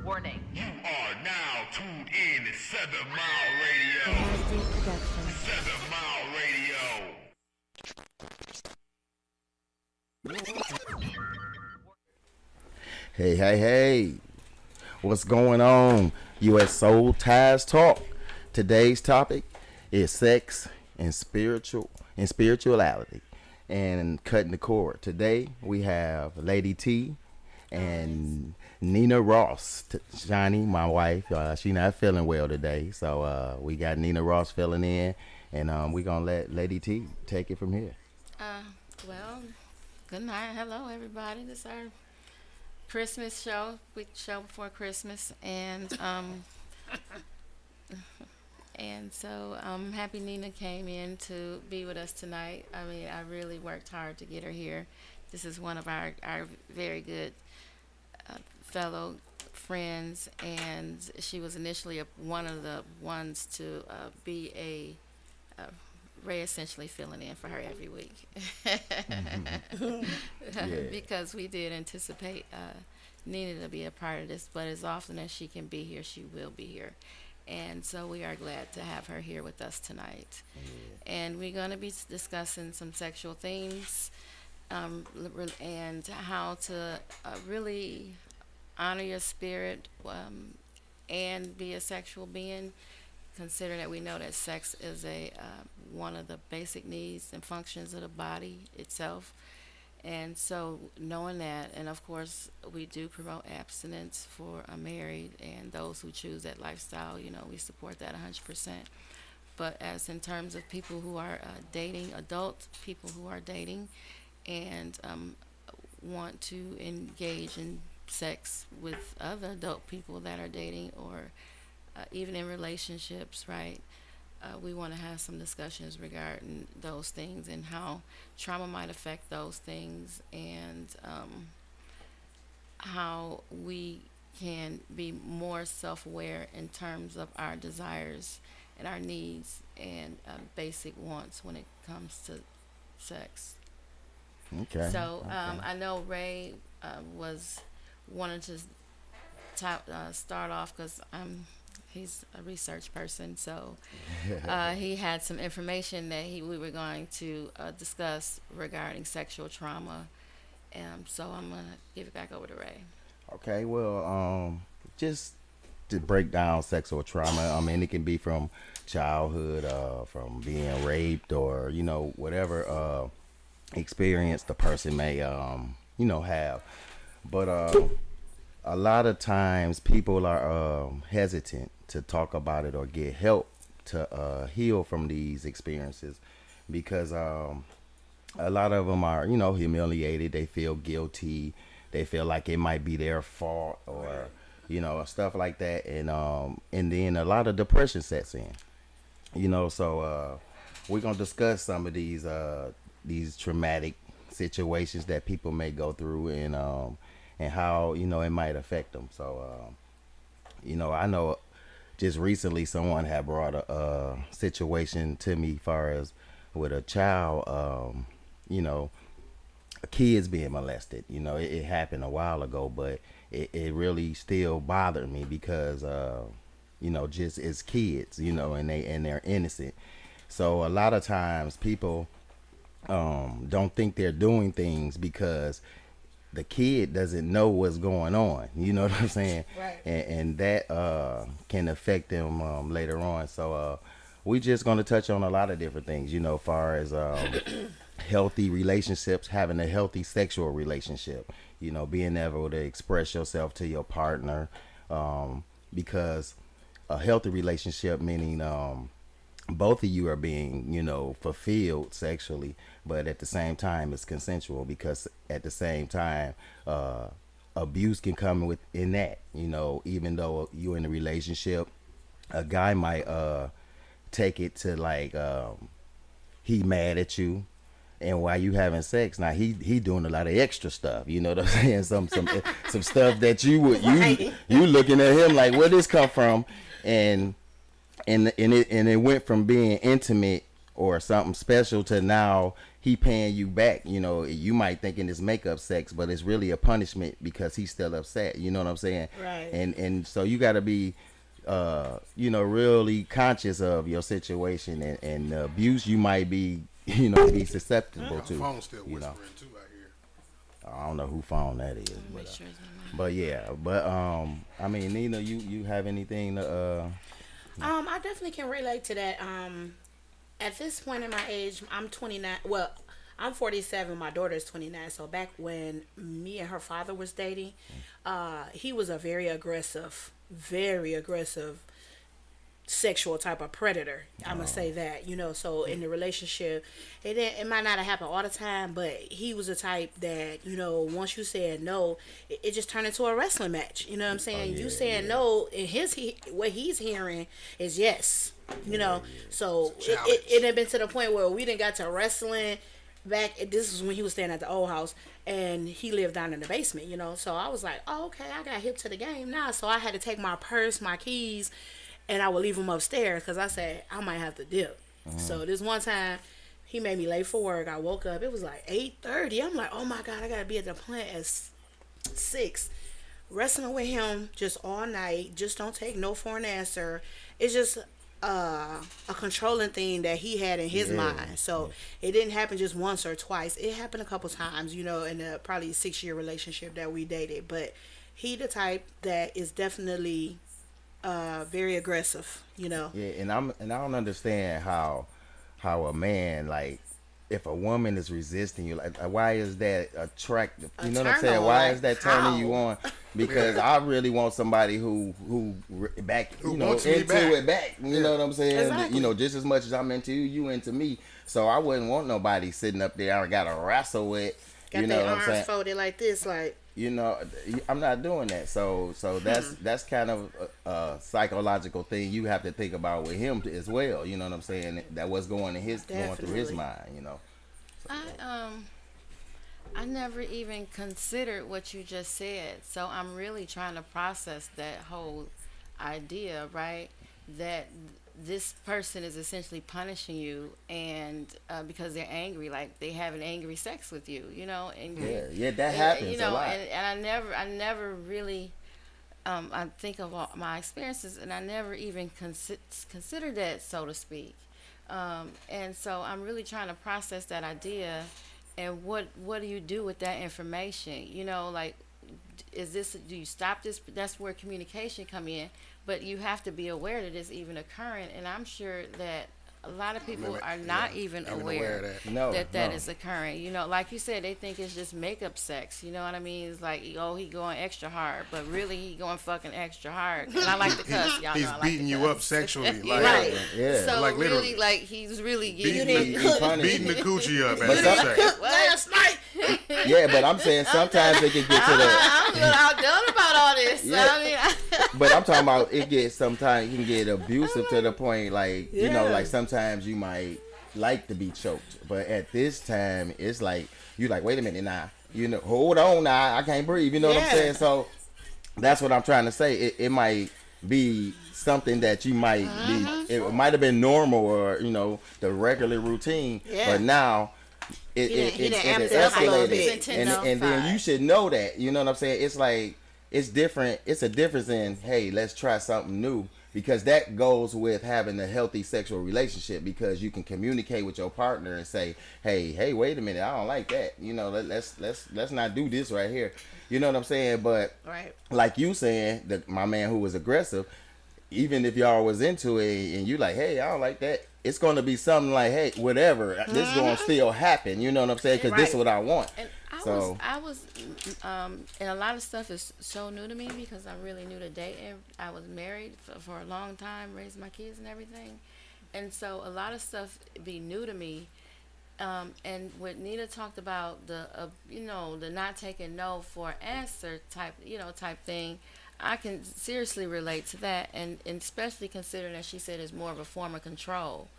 Warning. You are now tuned in to 7 Mile Radio. Production. 7 Mile Radio. Hey. What's going on? U.S. Soul Ties Talk. Today's topic is sex and spirituality and cutting the cord. Today we have Lady T and Nina Ross. Shawnnie, my wife, she not feeling well today, so we got Nina Ross filling in, and we gonna let Lady T take it from here. Well, good night. Hello, everybody. This is our Christmas show, week show before Christmas, and so I'm happy Nina came in to be with us tonight. I mean, I really worked hard to get her here. This is one of our very good fellow friends, and she was initially one of the ones to be a Ray essentially filling in for her every week. Because we did anticipate Nina to be a part of this, but as often as she can be here, she will be here. And so we are glad to have her here with us tonight. And we're going to be discussing some sexual themes and how to really honor your spirit and be a sexual being, considering that we know that sex is one of the basic needs and functions of the body itself. And so knowing that, and of course we do promote abstinence for married and those who choose that lifestyle, we support that 100%. But as in terms of people who are dating, adult people who are dating and want to engage in sex with other adult people that are dating or even in relationships, right? We want to have some discussions regarding those things and how trauma might affect those things, and how we can be more self-aware in terms of our desires and our needs and basic wants when it comes to sex. Okay. So I know Ray was wanting to start off because he's a research person, so he had some information that we were going to discuss regarding sexual trauma. So I'm going to give it back over to Ray. Okay, well, just to break down sexual trauma, I mean, it can be from childhood, from being raped, or, whatever experience the person may, have. But a lot of times people are hesitant to talk about it or get help to heal from these experiences because a lot of them are, humiliated. They feel guilty. They feel like it might be their fault or, stuff like that. And then a lot of depression sets in, so we're going to discuss some of these traumatic situations that people may go through and how, it might affect them. So, I know just recently someone had brought a situation to me far as with a child, kids being molested. It happened a while ago, but it really still bothered me because, just as kids, and they're innocent. So a lot of times people don't think they're doing things because the kid doesn't know what's going on. You know what I'm saying? Right. And that can affect them later on. So we just going to touch on a lot of different things, far as healthy relationships, having a healthy sexual relationship, being able to express yourself to your partner, because a healthy relationship meaning both of you are being, fulfilled sexually, but at the same time it's consensual, because at the same time abuse can come within that. Even though you're in a relationship, a guy might take it to like he mad at you, and while you having sex, now he doing a lot of extra stuff. You know what I'm saying? Some stuff that you looking at him like, where this come from? And it went from being intimate or something special to now he paying you back. You know, you might thinking it's makeup sex, but it's really a punishment because he's still upset. You know what I'm saying? Right. And so you got to be, you know, really conscious of your situation and the abuse you might be, you know, be susceptible to. Phone still You know, whispering too out here. I don't know who phone that is, Make but sure it's not mine. but yeah, but I mean, Nina, you have anything to I definitely can relate to that. At this point in my age, I'm 29. Well, I'm 47. My daughter is 29. So back when me and her father was dating, he was a very aggressive sexual type of predator. I'm gonna say that, you know. So in the relationship, it might not have happened all the time, but he was the type that, you know, once you said no, it just turned into a wrestling match. You know what I'm saying? You saying no, and what he's hearing is yes. You know, so it had been to the point where we didn't got to wrestling. Back, this is when he was staying at the old house, and he lived down in the basement. You know, so I was like, oh, okay, I got hip to the game now. So I had to take my purse, my keys, and I would leave them upstairs because I said I might have to dip. So this one time, he made me late for work. I woke up. It was like 8:30. I'm like, oh my god, I gotta be at the plant at 6. Wrestling with him just all night. Just don't take no for an answer. It's just a controlling thing that he had in his mind. So it didn't happen just once or twice. It happened a couple times, you know, in a probably 6-year relationship that we dated. But he the type that is definitely very aggressive, you know. Yeah, and I don't understand how a man, like, if a woman is resisting you, like why is that attractive? You know what I'm turn saying? on, Why like, is that turning how? you on? Because I really want somebody who back, Who you know, wants me into back. it back. You know what I'm saying? Exactly. You know, just as much as I'm into you, you into me. So I wouldn't want nobody sitting up there I gotta wrestle with. Got You know their what I'm arms saying? folded like this, like. You know, I'm not doing that. So that's kind of a psychological thing you have to think about with him as well. You know what I'm saying? That what's going through his Definitely. mind. You know. I never even considered what you just said, so I'm really trying to process that whole idea, right? That this person is essentially punishing you, and because they're angry, like they have an angry sex with you, you know, and Yeah, that happens you know, a lot. and I never really. I think of all my experiences, and I never even considered that, so to speak. And so I'm really trying to process that idea, and what do you do with that information? You know, like, do you stop this? That's where communication come in, but you have to be aware that it's even occurring, and I'm sure that a lot of people are not even aware of that. No, that no. is occurring. You know, like you said, they think it's just makeup sex. You know what I mean? It's like, oh, he going extra hard, but really he going fucking extra hard. And I like to cuss. Y'all He's know I like beating to you cuss. up sexually, like Right. Yeah. So Like literally. really, like he's really beating, getting He punished beating the you. coochie up But as some- you say. Last night. Yeah, but I'm saying sometimes it can get to the. I'm a little outdone about all this. Yeah. I mean, But I'm talking about it gets sometimes it can get abusive to the point like you know Yeah. like sometimes you might like to be choked, but at this time it's like you like wait a minute now hold on now I can't breathe, you know what I'm Yeah. saying? So that's what I'm trying to say. It might be something that you might be. It might have been normal or the regular routine, Yeah. but now. It He done it amped it up a little escalated, bit. and then you should know that. You know what I'm saying? It's like it's different. It's a difference in hey, let's try something new because that goes with having a healthy sexual relationship because you can communicate with your partner and say, hey, wait a minute, I don't like that. Let's not do this right here. You know what I'm saying? But Right. like you saying, my man who was aggressive, even if y'all was into it and you like, hey, I don't like that, it's going to be something like, hey, whatever, this is going to still happen. You know what I'm saying? Because this is what I want. and So I was, and a lot of stuff is so new to me because I'm really new to dating. I was married for a long time, raised my kids and everything, and so a lot of stuff be new to me. And what Nina talked about the not taking no for answer type thing, I can seriously relate to that, and especially considering that she said it's more of a form of control,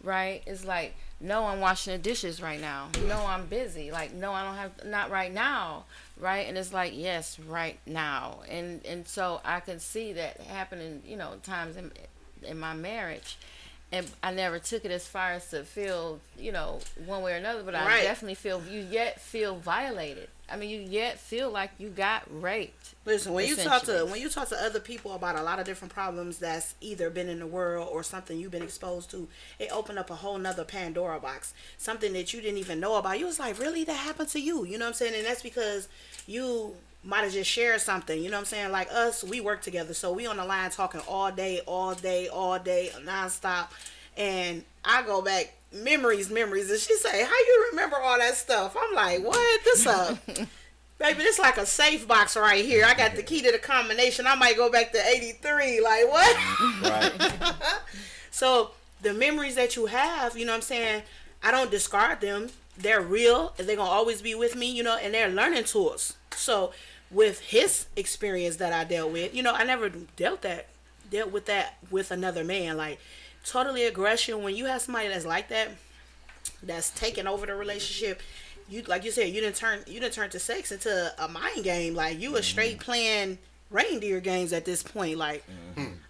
right? It's like, no, I'm washing the dishes right now. No, I'm busy. Like, no, I don't have, not right now, right? And it's like, yes, right now. And so I can see that happening, times in my marriage. and I never took it as far as to feel, one way or another, but I Right. definitely feel violated. I mean, you yet feel like you got raped. Listen, when you essentially. talk to other people about a lot of different problems that's either been in the world or something you've been exposed to, it opened up a whole nother Pandora box. Something that you didn't even know about. You was like, really, that happened to you? You know what I'm saying? And that's because you might have just shared something. You know what I'm saying? Like us, we work together, so we on the line talking all day, nonstop. And I go back, memories, and she say, how you remember all that stuff? I'm like, what? This up. Baby, this like a safe box right here. I got the key to the combination. I might go back to 83. Like, what? Right. So the memories that you have, you know what I'm saying, I don't discard them. They're real. They're going to always be with me, and they're learning tools. So with his experience that I dealt with, I never dealt with that with another man. Like, totally aggression. When you have somebody that's like that, that's taking over the relationship, you, like you said, you didn't turn to sex into a mind game. Like, you a straight playing reindeer games at this point. Like,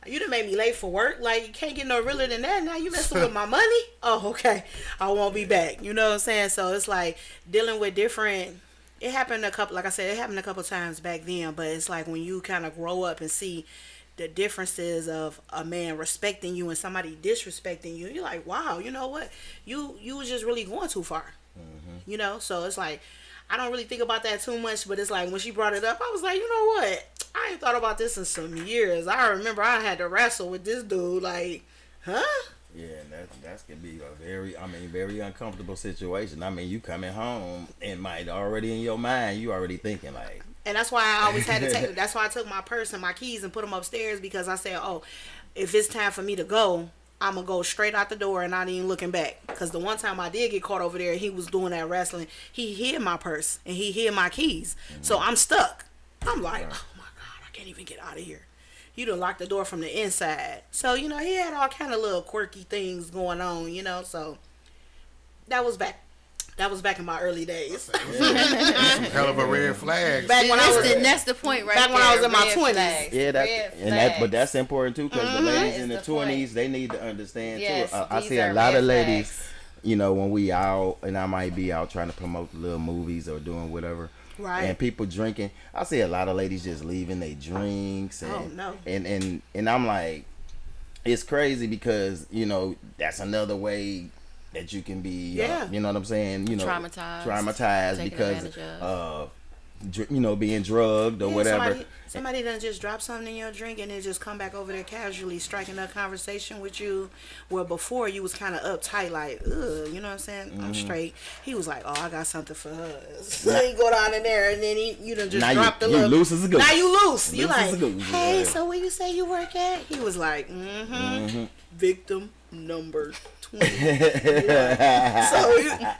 you done made me late for work. Like, you can't get no realer than that. Now you messing with my money. Oh, okay, I won't be back. You know what I'm saying? So it's like dealing with different. It happened a couple times back then, but it's like when you kind of grow up and see the differences of a man respecting you and somebody disrespecting you, you're like, wow, you know what? You was just really going too far. So it's like, I don't really think about that too much, but it's like when she brought it up, I was like, you know what? I ain't thought about this in some years. I remember I had to wrestle with this dude, like, huh? Yeah, that's gonna be a very uncomfortable situation. I mean, you coming home and might already in your mind, you already thinking like. And that's why I always had to take. That's why I took my purse and my keys and put them upstairs, because I said, oh, if it's time for me to go, I'm gonna go straight out the door and not even looking back. Because the one time I did get caught over there, he was doing that wrestling. He hid my purse and he hid my keys, so I'm stuck. I'm like, oh my god, I can't even get out of here. You done locked the door from the inside. So, he had all kind of little quirky things going on, so that was back. That was back in my early days. Some hell of a red flag. Back when I was that's the point right back there. when I was in my Red 20s. flags. Yeah, but that's important too, because the ladies in the That's the point. 20s, they need to understand Yes, too. I these see a are lot red of ladies, flags. when we out, and I might be out trying to promote the little movies or doing whatever. Right. And people drinking. I see a lot of ladies just leaving their drinks. And, Oh, no. And I'm like, it's crazy because, that's another way that you can be, Yeah. you know what I'm saying? Traumatized taken because advantage of, being drugged or Yeah, whatever. Somebody done just drop something in your drink and then just come back over there casually striking up conversation with you. Where before you was kind of uptight, like, ugh, you know what I'm saying? I'm straight. He was like, oh, I got something for her. So he go down in there and then you done just Now dropped the you little. loose as a goose. Now you loose. You Loose as like, a goose, hey, yeah. so where you say you work at? He was like, victim number 20. So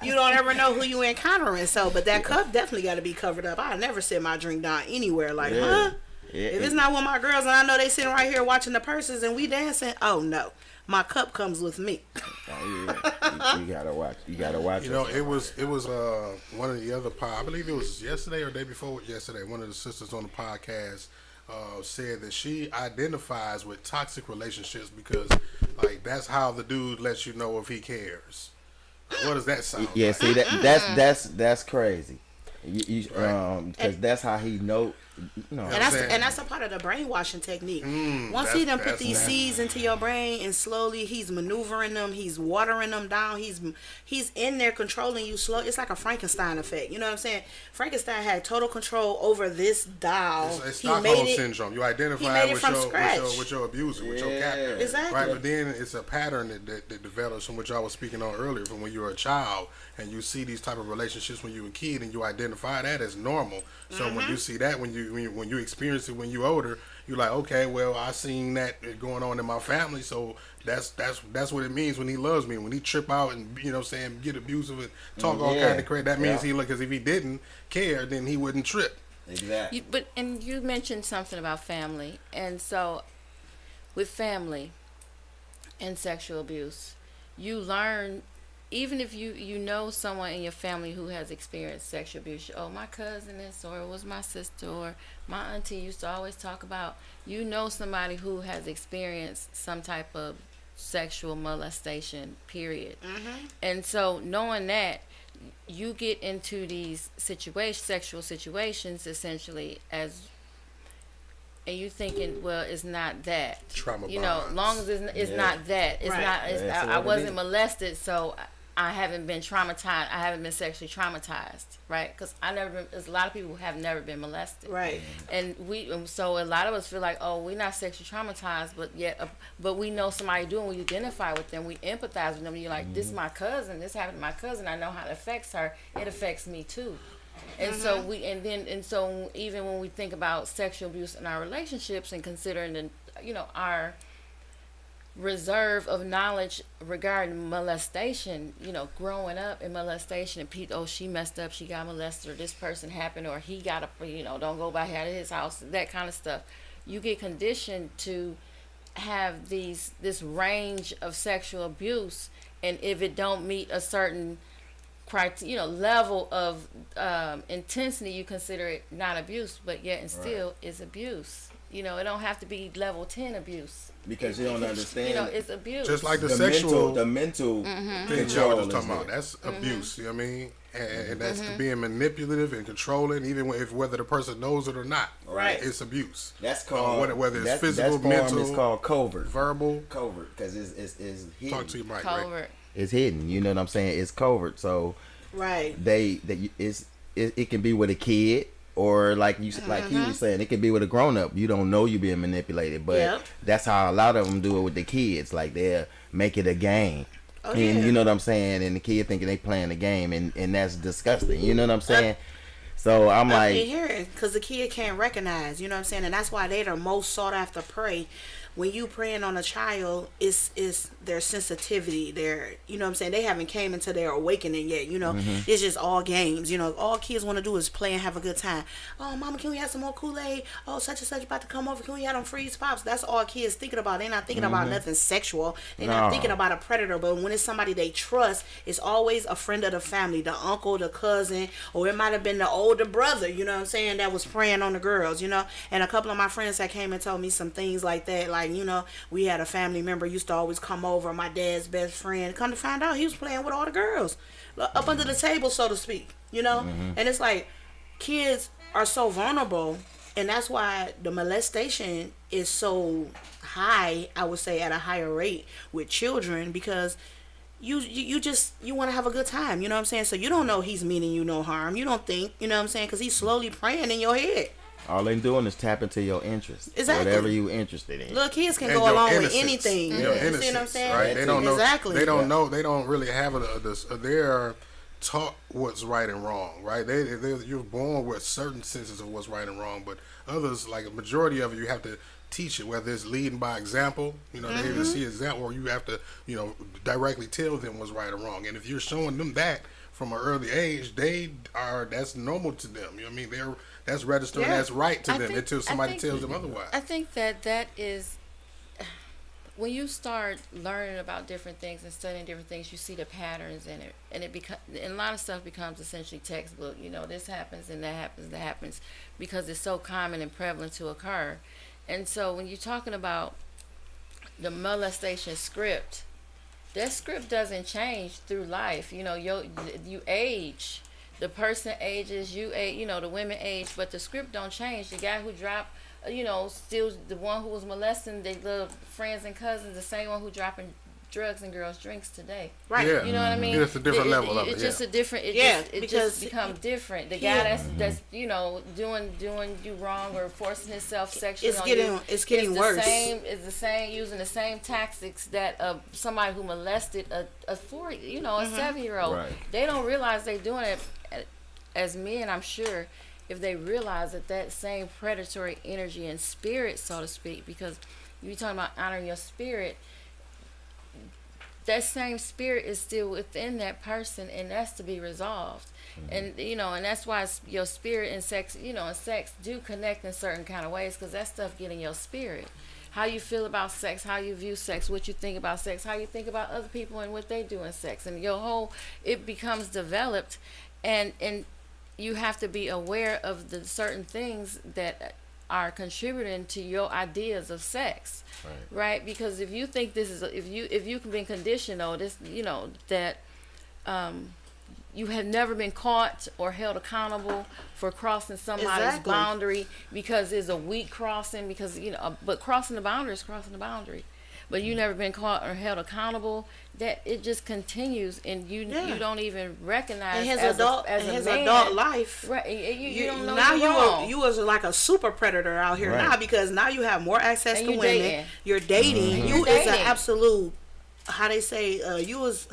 you don't ever know who you encountering. So, but that cup definitely got to be covered up. I never sit my drink down anywhere. Like, huh? Yeah, If it's not with my girls and I know they sitting right here watching the purses and we dancing, oh no, my cup comes with me. you gotta watch. You gotta watch. It was one of the other I believe it was yesterday or day before yesterday. One of the sisters on the podcast said that she identifies with toxic relationships because, like, that's how the dude lets you know if he cares. What does that sound? Yeah, like? see that's crazy. Because that's how he know. And that's a part of the brainwashing technique. Once he done put these seeds into your brain and slowly he's maneuvering them, he's watering them down, he's in there controlling you slow. It's like a Frankenstein effect. You know what I'm saying? Frankenstein had total control over this doll. It's Stockholm syndrome. You identify with your abuser, with your captor. Exactly. Right, but then it's a pattern that develops from what y'all was speaking on earlier, from when you were a child and you see these type of relationships when you were a kid and you identify that as normal. So when you see that, when you experience it when you're older, you're like, okay, well, I seen that going on in my family, so that's what it means when he loves me. When he trip out and get abusive and talk all kind of crap, that means he because if he didn't care, then he wouldn't trip. Exactly. And you mentioned something about family, and so with family and sexual abuse, you learn. Even if you know someone in your family who has experienced sexual abuse, oh, my cousin is, or it was my sister, or my auntie used to always talk about, somebody who has experienced some type of sexual molestation, period. And so knowing that, you get into these sexual situations, essentially, and you thinking, well, it's not that. Trauma Long bonds. as it's not that. It's Right. not. Yeah, so I what it wasn't is. molested, so I haven't been traumatized. I haven't been sexually traumatized, right? Because there's a lot of people who have never been molested. Right. And so a lot of us feel like, oh, we're not sexually traumatized, but we know somebody doing. We identify with them. We empathize with them. You're like, this is my cousin. This happened to my cousin. I know how it affects her. It affects me too. And so so even when we think about sexual abuse in our relationships and considering our reserve of knowledge regarding molestation, growing up in molestation, and people, oh, she messed up, she got molested, or this person happened, or he got don't go by his house, that kind of stuff. You get conditioned to have this range of sexual abuse, and if it don't meet a certain level of intensity, you consider it not abuse, but yet and still is abuse. It don't have to be level 10 abuse. Because you don't understand. It's abuse. Just like the mental thing control y'all was is talking about. there. That's abuse. You know what I mean? And that's being manipulative and controlling, even whether the person knows it or not. Right. It's abuse. That's called whether it's physical, that form mental, is called covert. verbal. Covert, because it's hidden. Talk to your mic, right? Covert. It's hidden. You know what I'm saying? It's covert. So Right. it can be with a kid, or like you was saying, it could be with a grown up. You don't know you being manipulated, but Yep. that's how a lot of them do it with the kids. Like they'll make it a game. Oh, And yeah. you know what I'm saying? And the kid thinking they playing the game, and that's disgusting. You know what I'm saying? So I'm I like, can hear it because the kid can't recognize, you know what I'm saying, and that's why they're the most sought after prey. When you preying on a child, it's their sensitivity, you know what I'm saying, they haven't came into their awakening yet, It's just all games, all kids want to do is play and have a good time. Oh, mama, can we have some more Kool-Aid? Oh, such and such about to come over, can we have them freeze pops? That's all kids thinking about. They're not thinking about nothing sexual. They're not thinking about a predator. But when it's somebody they trust, it's always a friend of the family, the uncle, the cousin, or it might have been the older brother, you know what I'm saying, that was preying on the girls, and a couple of my friends that came and told me some things like that, like, we had a family member used to always come over, my dad's best friend, come to find out he was playing with all the girls up under the table, so to speak, and it's like kids are so vulnerable, and that's why the molestation is so high, I would say, at a higher rate with children, because you want to have a good time, you know what I'm saying, so you don't know he's meaning you no harm, you don't think, you know what I'm saying, because he's slowly preying in your head. all they doing is tap into your interest. Exactly. Whatever you interested in. Little kids can And go your along with innocence. anything. Your You see what I'm innocence, saying? right? They don't know. Exactly. They don't know. They don't really have they're taught what's right and wrong, right? You're born with certain senses of what's right and wrong, but others, like a majority of it, you have to teach it, whether it's leading by example, they have to see example, or you have to, directly tell them what's right or wrong. And if you're showing them that from an early age, that's normal to them. You know what I mean? That's registering Yeah. as right to I them think- until I somebody think- tells them otherwise. I think that is when you start learning about different things and studying different things, you see the patterns in it, and and a lot of stuff becomes essentially textbook. This happens and that happens, because it's so common and prevalent to occur. And so when you're talking about the molestation script, that script doesn't change through life. You age. The person ages, you age, the women age, but the script don't change. The guy who dropped, still the one who was molesting their little friends and cousins, the same one who dropping drugs in girls' drinks today. Right. Yeah. You know what I mean? Yeah, it's a different level of it, It's just yeah. a different. It because just become different. The guy that's doing you wrong or forcing himself sexually on you. It's getting the worse. It's the same using the same tactics that somebody who molested a 7-year-old. Right. They don't realize they're doing it. As men, I'm sure, if they realize that same predatory energy and spirit, so to speak, because you're talking about honoring your spirit, that same spirit is still within that person, and that's to be resolved. And and that's why your spirit and sex, and sex do connect in certain kind of ways, because that stuff get in your spirit. How you feel about sex, how you view sex, what you think about sex, how you think about other people and what they do in sex, and it becomes developed, and you have to be aware of the certain things that are contributing to your ideas of sex, right? Because if you think this is if you've been conditioned, this that you have never been caught or held accountable for crossing somebody's boundary because it's a weak crossing, because but crossing the boundary is crossing the boundary, but you never been caught or held accountable, that it just continues, and you don't even recognize his adult life, right? You don't know now you was like a super predator out here now, because now you have more access to women. You're dating. You is an absolute, how they say, you was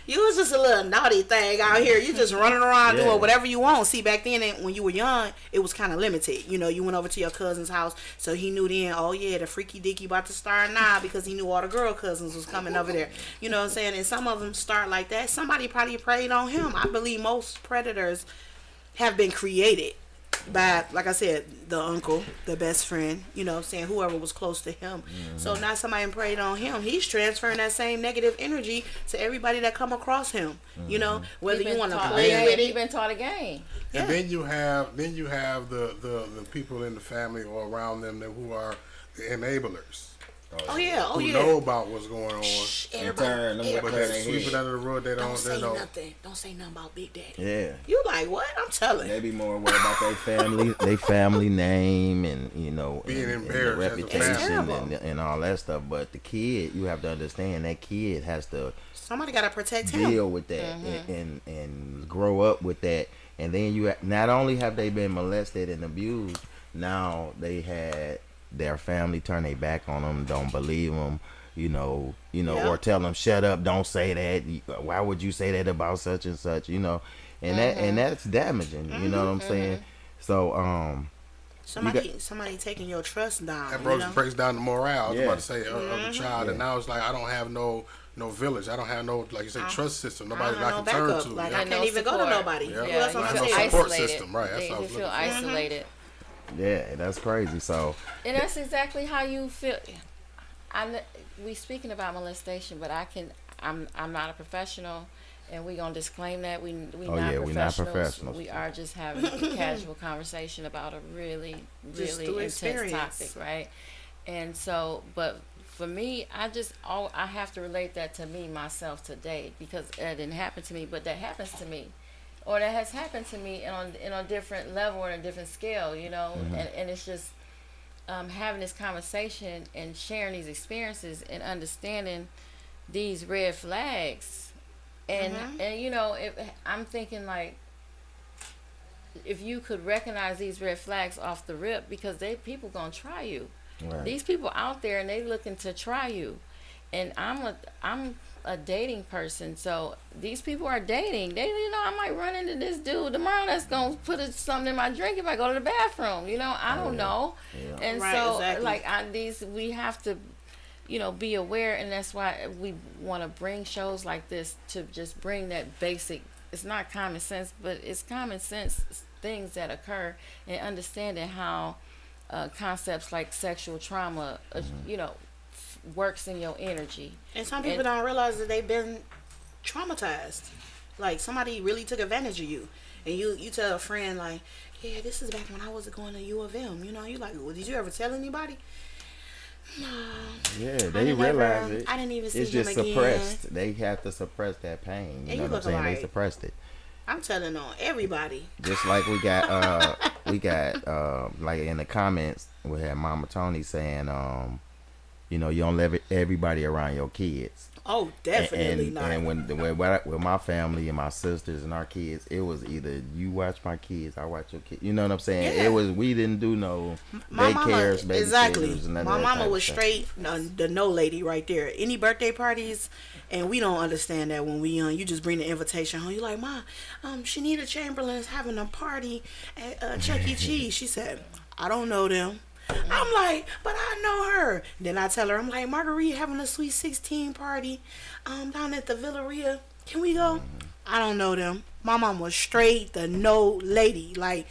you was just a little naughty thing out here. You just running around doing whatever you want. See, back then when you were young, it was kind of limited. You went over to your cousin's house, so he knew then, oh yeah, the freaky dicky about to start now, because he knew all the girl cousins was coming over there. You know what I'm saying? And some of them start like that. Somebody probably preyed on him. I believe most predators have been created by, like I said, the uncle, the best friend, saying, whoever was close to him. So now somebody preyed on him. He's transferring that same negative energy to everybody that come across him. Whether you want to play with it. You've been taught a game. And then you have the people in the family or around them who are the enablers. Who know about what's going on. Everybody. But they sweep it under the rug. They don't say know. nothing. Don't say nothing about Big Daddy. Yeah. You like what? I'm telling. They be more worried about their family name, and being and embarrassed, the reputation and all that stuff. But the kid, you have to understand, that kid has to somebody got to protect him, deal with that, and grow up with that. And then you not only have they been molested and abused, now they had their family turn their back on them, don't believe them, or tell them, shut up, don't say that. Why would you say that about such and such, and that's damaging. You know what I'm saying? So somebody taking your trust down. That breaks down the morale. I was about to say of the child, and now it's like, I don't have no village. I don't have no, like you say, trust system. Nobody that I can turn to. Like I can't even go to nobody. That's what I'm saying. No support system, right? That's they feel isolated. Yeah, that's crazy. So, and that's exactly how you feel. We speaking about molestation, but I'm not a professional, and we gonna disclaim that we're not professionals. We are just having a casual conversation about a really intense topic, right? And so, but for me, I have to relate that to me myself today, because it didn't happen to me, but that happens to me. Or that has happened to me on a different level or a different scale, and it's just having this conversation and sharing these experiences and understanding these red flags, and I'm thinking, like, if you could recognize these red flags off the rip, because people gonna try you. Right. These people out there, and they looking to try you, and I'm a dating person, so these people are dating. I might run into this dude tomorrow that's gonna put something in my drink if I go to the bathroom. I don't know. Yeah. And we have to, be aware, and that's why we want to bring shows like this, to just bring that basic. It's not common sense, but it's common sense things that occur, and understanding how concepts like sexual trauma, works in your energy. And some people don't realize that they've been traumatized. Like, somebody really took advantage of you, and you tell a friend, like, yeah, this is back when I was going to U of M. You like, well, did you ever tell anybody? No. Yeah, they realize it. I didn't even see him again. It's just suppressed. They have to suppress that pain. You know what I'm saying? They suppressed it. I'm telling on everybody. Just like we got like in the comments, we had Mama Tony saying, you don't let everybody around your kids. Oh, definitely not. And with my family and my sisters and our kids, it was either you watch my kids, I watch your kids. You know what I'm saying? Yeah. We didn't do no daycares, babysitters. Exactly. My mama was straight, the no lady right there. Any birthday parties, and we don't understand that when we young. You just bring the invitation home. You're like, Ma, Shanita Chamberlain's having a party at Chuck E. Cheese. She said, I don't know them. I'm like, but I know her. Then I tell her, I'm like, Marguerite having a sweet 16 party down at the Villaria. Can we go? I don't know them. My mom was straight the no lady. Like,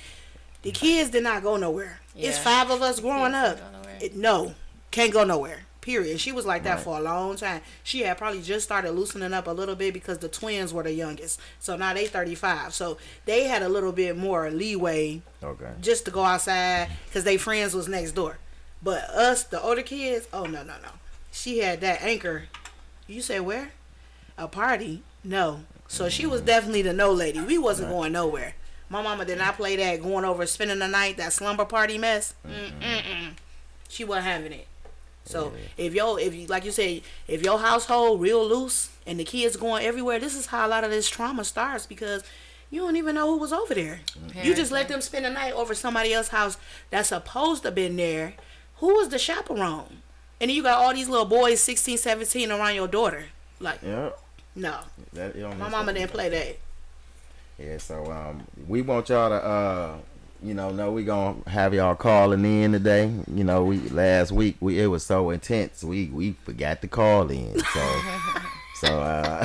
the kids did not go nowhere. Yeah. It's 5 of us growing up. No, can't go nowhere. Period. She was like that Right. for a long time. She had probably just started loosening up a little bit because the twins were the youngest. So now they 35. So they had a little bit more leeway Okay. just to go outside because they friends was next door. But us, the older kids, oh no, no, no. She had that anchor. You say where? A party? No. So she was definitely the no lady. We wasn't going nowhere. My mama did not play that going over spending the night, that slumber party mess. Mm-mm. She wasn't having it. So if you like you say, if your household real loose and the kids going everywhere, this is how a lot of this trauma starts because you don't even know who was over there. You just let them spend the night over somebody else's house that's supposed to been there. Who was the chaperone? And then you got all these little boys, 16, 17, around your daughter. Like, Yeah. no. That, you know, My mama didn't play that. Yeah, so we want y'all to know we gonna have y'all calling in today. You know, we last week it was so intense we forgot to call in. So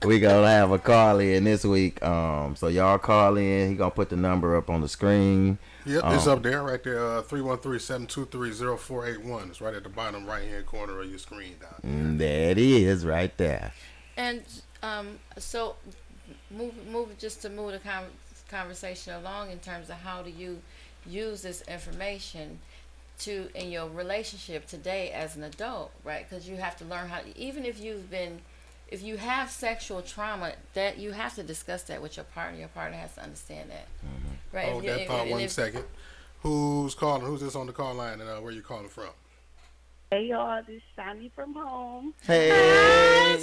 we gonna have a call in this week. So y'all call in. He gonna put the number up on the screen. Yep, it's up there, right there. 313-723-0481. It's right at the bottom right-hand corner of your screen down there. There it is, right there. And so move the conversation along in terms of how do you use this information in your relationship today as an adult, right? Because you have to learn how, even if you have sexual trauma, that you have to discuss that with your partner. Your partner has to understand that, right? Hold that thought 1 second. Who's calling? Who's this on the call line, and where you calling from? Hey y'all, this is Shawnnie from home. Hey,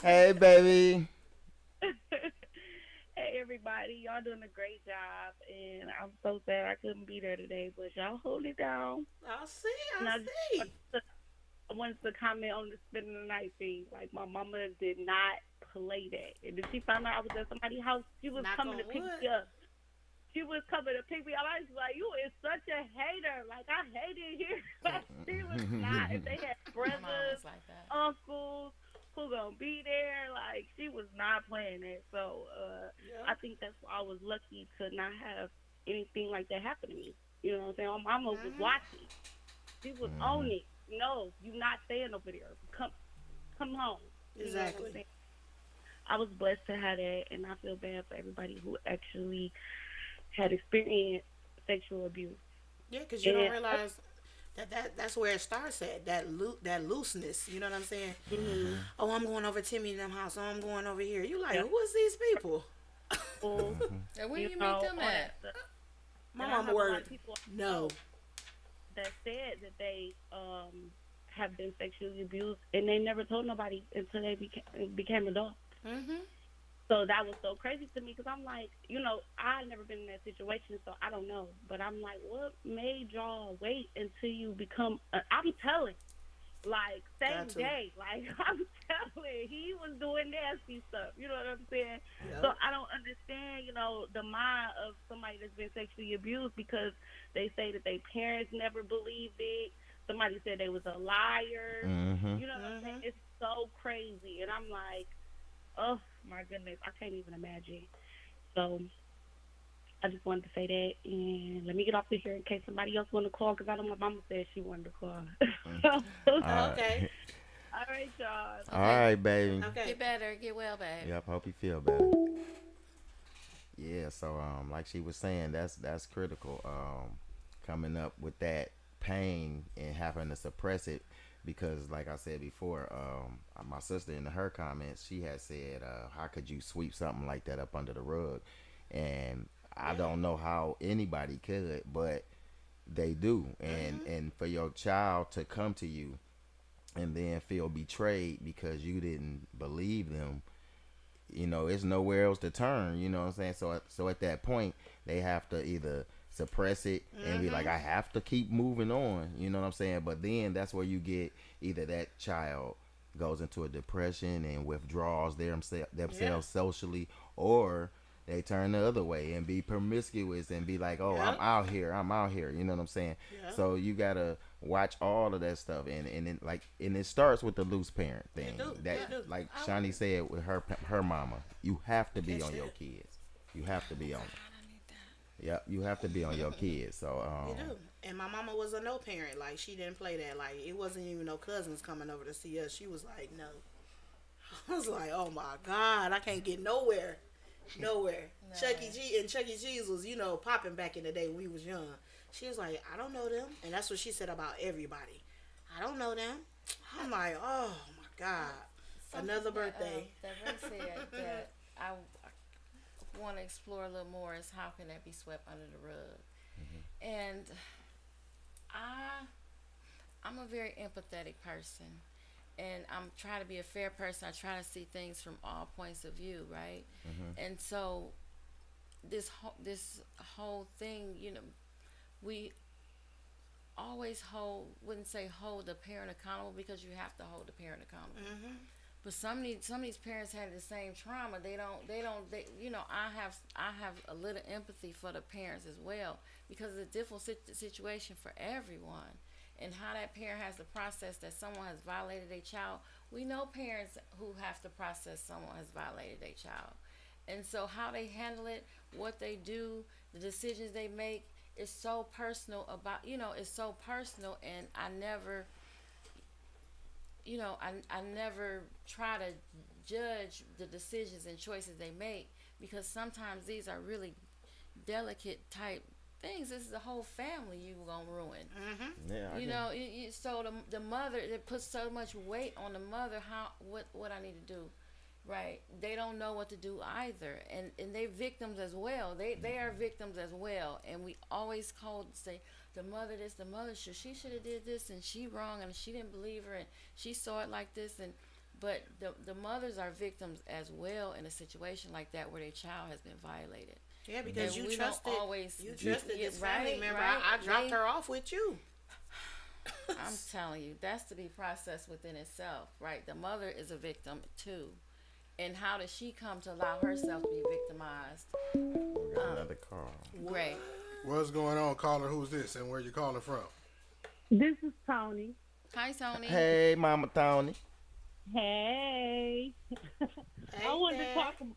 hey, baby. Hey everybody, y'all doing a great job, and I'm so sad I couldn't be there today, but y'all hold it down. I see. And I see. I wanted to comment on the spending the night thing. Like, my mama did not play that, and if she found out I was at somebody's house, she was Knock coming on to pick wood. me up. She was coming to pick me up. I was like, you is such a hater. Like, I hate it here. She was not. If they had My mom brothers, was like that. uncles who gonna be there, like, she was not playing that. So I think that's why I was lucky to not have anything like that happen to me. You know what I'm saying? My mama was watching. She was on it. No, you not staying over there. Come home. You know what I'm Exactly. saying? I was blessed to have that, and I feel bad for everybody who actually had experienced sexual abuse. Yeah, because you don't Yeah. realize that's where it starts at, that looseness. You know what I'm saying? Mm-hmm. Oh, I'm going over Timmy and them house. Oh, I'm going over here. You like, Yeah. who is these people? Well, And where do you meet know, them all at? that stuff. My And I mama have a lot word. of people No. that said that they have been sexually abused, and they never told nobody until they became adults. Mm-hmm. So that was so crazy to me because I'm like, I've never been in that situation, so I don't know. But I'm like, what made y'all wait until you become? I'm telling, like, same Got to. day, like, I'm telling, he was doing nasty stuff. You know what I'm saying? Yep. So I don't understand, the mind of somebody that's been sexually abused because they say that their parents never believed it. Somebody said they was a liar. Mm-hmm. You know what I'm saying? It's so crazy, and I'm like, oh my goodness, I can't even imagine. So I just wanted to say that, and let me get off of here in case somebody else want to call, because I know my mama said she wanted to call. Okay. All right, y'all. All right, baby. Okay. Get better, get well, babe. Yep, hope you feel better. Yeah, so like she was saying, that's critical. Coming up with that pain and having to suppress it, because like I said before, my sister in her comments, she had said, how could you sweep something like that up under the rug? And I don't know how anybody could, but they do. And for your child to come to you and then feel betrayed because you didn't believe them, it's nowhere else to turn. You know what I'm saying? So at that point, they have to either suppress it and be like, I have to keep moving on. You know what I'm saying? But then that's where you get either that child goes into a depression and withdraws themselves socially, or they turn the other way and be promiscuous and be like, oh, I'm out here. You know what I'm saying? Yep. So you gotta watch all of that stuff, and it starts with the loose parent thing. It do. Like Shawnnie said with her mama, you have to be on your kids. You have to be on them. Yep, you have to be on your kids. So You do. And my mama was a no parent. Like, she didn't play that. Like, it wasn't even no cousins coming over to see us. She was like, no. I was like, oh my God, I can't get nowhere. Nowhere. No. Chuck E. Cheese was, popping back in the day when we was young. She was like, I don't know them. And that's what she said about everybody. I don't know them. I'm like, oh my God. Another birthday. That Ray said that I want to explore a little more is how can that be swept under the rug. And I'm a very empathetic person, and I'm trying to be a fair person. I try to see things from all points of view, right? And so this whole thing, we always wouldn't say hold the parent accountable, because you have to hold the parent accountable. But some of these parents had the same trauma. They I have a little empathy for the parents as well, because it's a difficult situation for everyone, and how that parent has to process that someone has violated their child. We know parents who have to process someone has violated their child, and so how they handle it, what they do, the decisions they make is so personal. It's so personal, and I never try to judge the decisions and choices they make, because sometimes these are really delicate type things. This is a whole family you gonna ruin. Yeah. So the mother, it puts so much weight on the mother. What I need to do, right? They don't know what to do either, and they're victims as well. They are victims as well, and we always say the mother this, the mother she should have did this, and she wrong, and she didn't believe her, and she saw it like this, but the mothers are victims as well in a situation like that where their child has been violated. Yeah, because And you we trusted don't always this family right, member. right. I dropped her off with you. I'm telling you, that's to be processed within itself, right? The mother is a victim too, and how does she come to allow herself to be victimized? We got another call. Great. What's going on, caller? Who's this, and where you calling from? This is Tony. Hi, Tony. Hey, Mama Tony. Hey. Hey, I wanted Dad. to talk about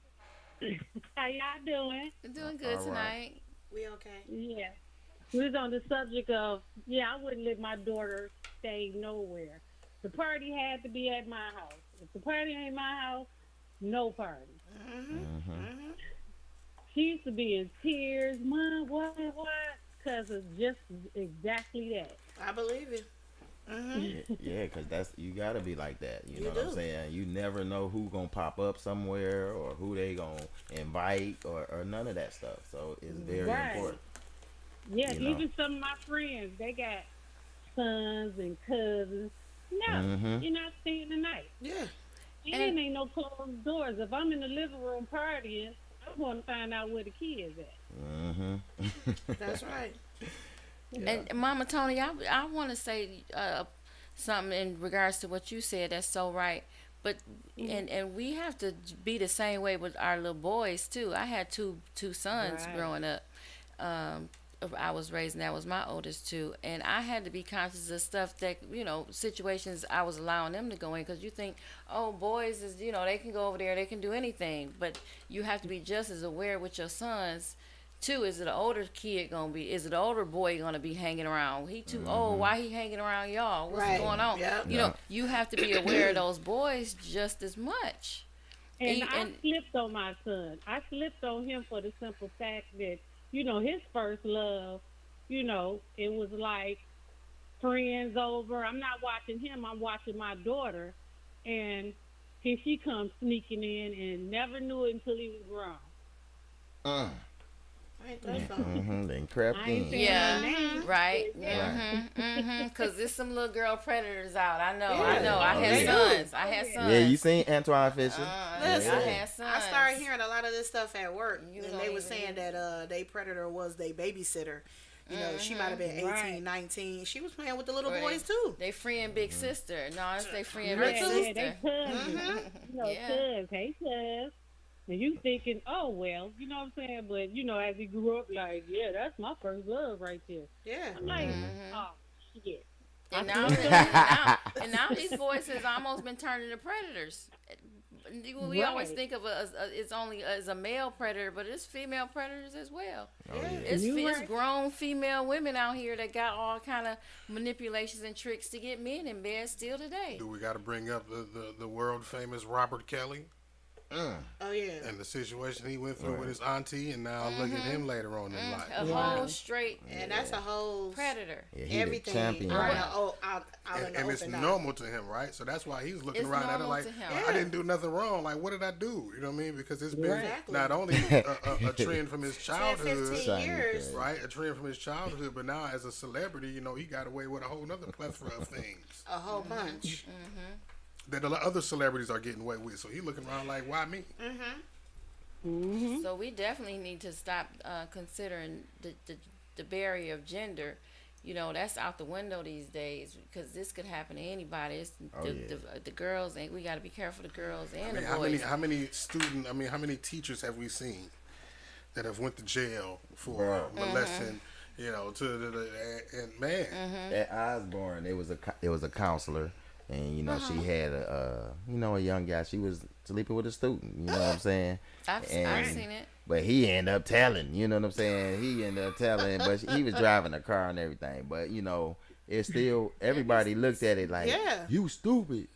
how y'all doing? You're doing good All tonight. right. We okay? Yeah. We was on the subject of, I wouldn't let my daughter stay nowhere. The party had to be at my house. If the party ain't my house, no party. She used to be in tears. Mom, what? Because it's just exactly that. I believe it. Yeah, because you gotta be like that. You know what I'm do. saying? You never know who gonna pop up somewhere, or who they gonna invite, or none of that stuff. So it's very Right. important. Yeah, You know. even some of my friends, they got sons and cousins. No, you're not staying the night. Yeah. And ain't no closed doors. If I'm in the living room partying, I'm going to find out where the kids at. That's right. And Mama Tony, I want to say something in regards to what you said. That's so right. But and we have to be the same way with our little boys too. I had two sons Right. growing up. I was raising, that was my oldest two, and I had to be conscious of stuff that, situations I was allowing them to go in, because you think, oh, boys is, they can go over there, they can do anything, but you have to be just as aware with your sons too. Is it an older kid is it an older boy gonna be hanging around? He too old, why he hanging around y'all? What's Right. going on? Yep. You have to be aware of those boys just as much. And I slipped on my son. I slipped on him for the simple fact that, his first love, it was like friends over. I'm not watching him. I'm watching my daughter. And here she comes sneaking in and never knew it until he was grown. Ain't that something? Then crept I ain't in. saying Yeah, no names. right. Yeah. Because there's some little girl predators out. I know. Yeah. I had they sons. I had sons. Yeah, you seen Antoine Fisher? Listen, I had sons. I started hearing a lot of this stuff at work, You and don't they were even- saying that they predator was their babysitter. She might have been 18, Right. 19. She was playing with the little Or boys too. They freeing big sister. No, it's they freeing Her big too. Yeah, they sister. cousins. Yeah. Cuz. Hey, cuz. And you thinking, oh, well, you know what I'm saying? But, as he grew up, like, yeah, that's my first love right there. Yeah. I'm like, oh, shit. And I now these boys has almost been turned into predators. we always Right. think of it's only as a male predator, but it's female predators as well. Oh, yeah. It's grown female women out here that got all kind of manipulations and tricks to get men in bed still today. Do we got to bring up the world famous Robert Kelly Oh yeah. and the situation he went through with his auntie, and now look at him later on in life. A whole straight And that's a whole predator. Yeah, he the everything champion. out, Right. out in the And it's open now. normal to him, right? So that's why he's looking It's around at it normal like, to him. I didn't do nothing wrong. Like, what did I do? You know what I mean? Because it's been Exactly. not only a trend from his 10, childhood, 15 Shiny years. thing. right? A trend from his childhood, but now as a celebrity, you know, he got away with a whole nother plethora of things A whole bunch. that a lot other celebrities are getting away with. So he looking around like, why me? So we definitely need to stop considering the barrier of gender. You know, that's out the window these days because this could happen to anybody. It's the girls, and we got to be careful. The girls and the boys. How many teachers have we seen that have went to jail for molesting? You know, and man, At Osborne, it was a counselor, and you know she had a young guy. She was sleeping with a student. You know what I'm saying? I've seen it. But he ended up telling. You know what I'm saying? He ended up telling, but he was driving the car and everything. But you know, it's still everybody looked at it like, you stupid.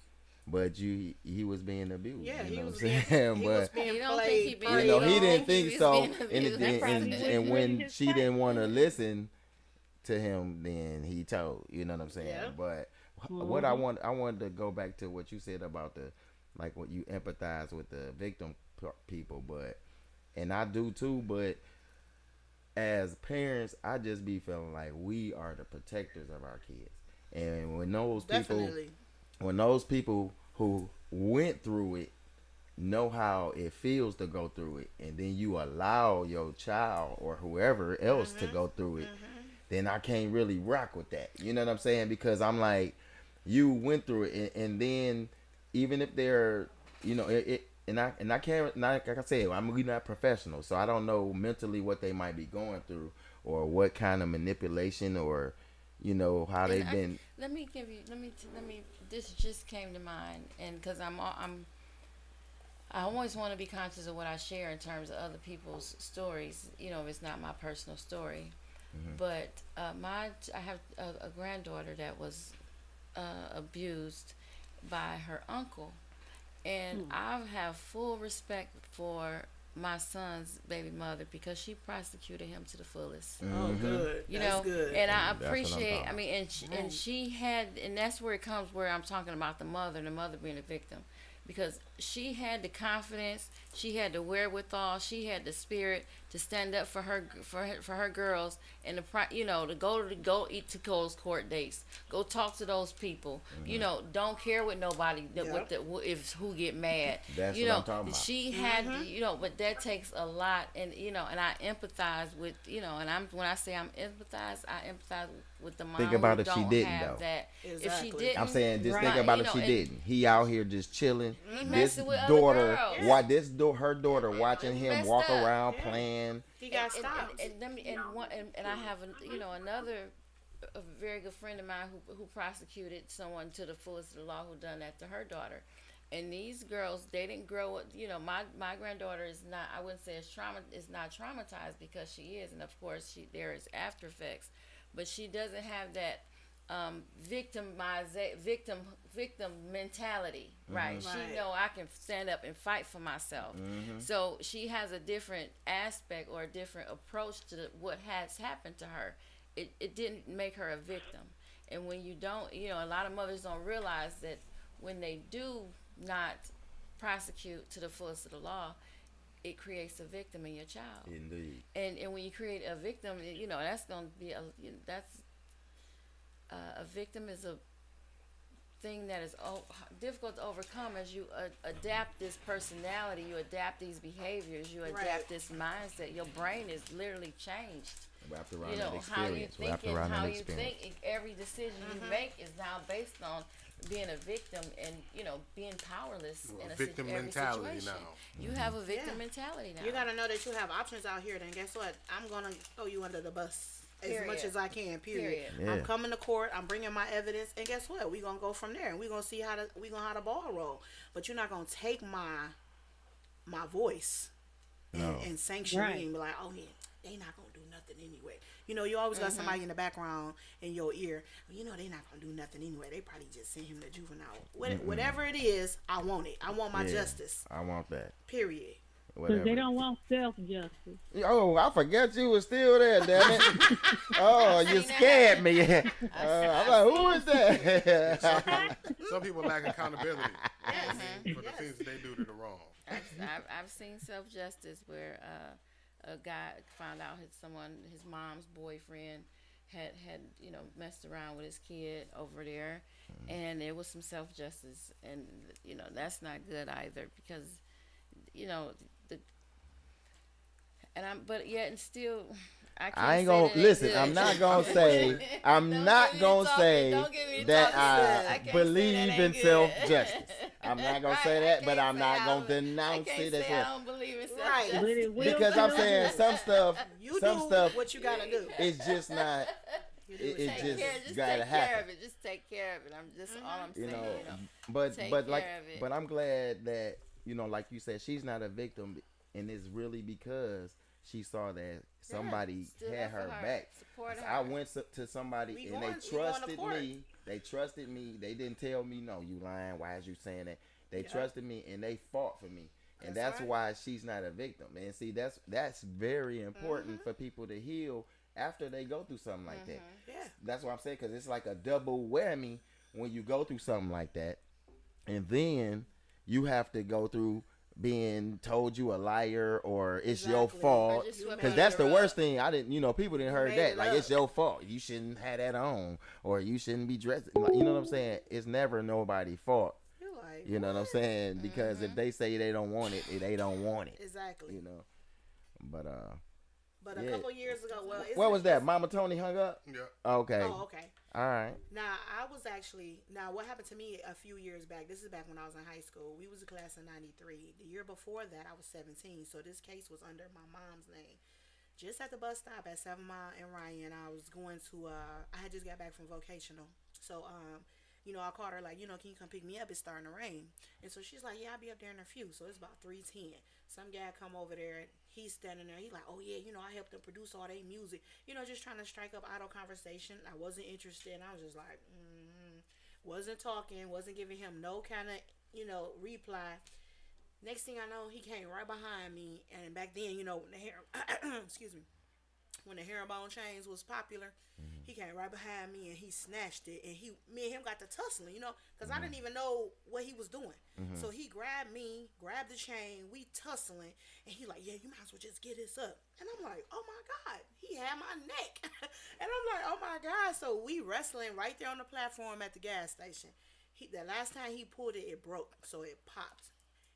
But he was being abused. Yeah, you know he what was I'm being, saying? he but was being You don't played. think he being you know, he abused? didn't think He was so, being and, abused. and when she didn't want to listen to him, then he told. You know what I'm saying? Yeah. But what I wanted to go back to what you said about like what you empathize with the victim people, and I do too. But as parents, I just be feeling like we are the protectors of our kids, and when those people who went through it know how it feels to go through it, and then you allow your child or whoever else to go through it, then I can't really rock with that. You know what I'm saying? Because I'm like, you went through it, and then even if they're, you know, and I can't, like I said, we're not professional, so I don't know mentally what they might be going through or what kind of manipulation or, you know, how they've been. Let me. This just came to mind, and because I always want to be conscious of what I share in terms of other people's stories. You know, if it's not my personal story, but I have a granddaughter that was abused by her uncle, and I have full respect for my son's baby mother because she prosecuted him to the fullest. Oh, good. You That's know, good. and I That's what I'm appreciate. talking I mean, and she had, and that's where it comes where I'm talking about the mother being a victim, because she had the confidence, she had the wherewithal, she had the spirit to stand up for her girls, and to go eat to those court dates, go talk to those people. You know, don't care with nobody if who get mad. That's you what know, I'm talking about. she had but that takes a lot, and and I empathize with and when I say I empathize with the mom. Think about who if she don't didn't, have though. that. If she Exactly. didn't, I'm saying, just think right, about you if know, she and- didn't. He out here just chilling. He This messing with other daughter, girls. her daughter watching He him messed walk up. around playing. He got stopped. And I have another a very good friend of mine who prosecuted someone to the fullest of the law who done that to her daughter. And these girls, they didn't grow up. You know, my granddaughter is not. I wouldn't say is not traumatized because she is, and of course there is after effects, but she doesn't have that victim mentality, right? Right. She know I can stand up and fight for myself. So she has a different aspect or a different approach to what has happened to her. It didn't make her a victim. And when you don't, a lot of mothers don't realize that when they do not prosecute to the fullest of the law, it creates a victim in your child. Indeed. And when you create a victim, that's going to be a victim is a thing that is difficult to overcome as you adapt this personality, you adapt these behaviors, you adapt this mindset. Your brain is literally changed. Wrapped around that How you experience. think Wrapped and around how that you experience. think. Every decision you make is now based on being a victim and being powerless in victim every mentality situation. now. You have a victim Yeah. mentality now. You gotta know that you have options out here. Then guess what? I'm gonna throw you under the bus. as much as I can. Period. Yeah. I'm coming to court. I'm bringing my evidence, and guess what? We gonna go from there, and we gonna see how the ball roll. But you're not gonna take my voice and sanction me and be like, oh yeah, they not gonna do nothing anyway. You always got somebody in the background in your ear. They not gonna do nothing anyway. They probably just send him to juvenile. Whatever it is, I want it. I want my justice. I want that. Period. Because they don't want self-justice. Oh, I forget you was still there, damn it. Oh, you scared me. I'm like, who is that? Some people lack accountability for the things that they do to the wrong. I've seen self-justice where a guy found out his mom's boyfriend had messed around with his kid over there, and there was some self-justice, and that's not good either, because but yet and still I ain't gonna listen. I'm not gonna say. I'm not gonna say that I believe in self-justice. I'm not gonna say that, but I'm not gonna denounce it as well. I don't believe in self-justice. Right. Because I'm saying some stuff. What you gotta do. It's just not. It just gotta happen. Just take care of it. I'm just all I'm saying. But take but care of it. but I'm glad that like you said, she's not a victim, and it's really because she saw that somebody had her back. Supported I her. went to somebody and they trusted me. They trusted me. They didn't tell me, no, you lying. Why is you saying that? They trusted me and they fought for me. And that's why she's not a victim. And see, that's very important for people to heal after they go through something like that. Yeah. That's what I'm saying, because it's like a double whammy when you go through something like that. And then you have to go through being told you a liar or it's your fault, because that's the worst thing. I didn't, people didn't heard that, like, it's your fault, you shouldn't have that on, or you shouldn't be dressed, you know what I'm saying? It's never nobody's fault. You're like, you know what I'm saying? Because if they say they don't want it, they don't want it. Exactly. But a couple years ago, what was that? Mama Tony hung up? Yeah. Okay. Oh, okay. All right. Now, what happened to me a few years back, this is back when I was in high school. We was a class of 93. The year before that, I was 17. So this case was under my mom's name. Just at the bus stop at 7 Mile and Ryan, I was going to, I had just got back from vocational. So, I called her like, can you come pick me up? It's starting to rain. And so she's like, yeah, I'll be up there in a few. So it's about 3:10. Some guy come over there. He's standing there. He's like, oh, yeah, I helped them produce all their music. Just trying to strike up idle conversation. I wasn't interested. And I was just like, wasn't talking. Wasn't giving him no kind of, reply. Next thing I know, he came right behind me. And back then, when the hair, excuse me, when the herringbone chains was popular, he came right behind me and he snatched it, and me and him got to tussling, because I didn't even know what he was doing. So he grabbed me, grabbed the chain, we tussling, and he like, yeah, you might as well just get this up. And I'm like, oh my God, he had my neck. And I'm like, oh my God. So we wrestling right there on the platform at the gas station. The last time he pulled it, it broke, so it popped.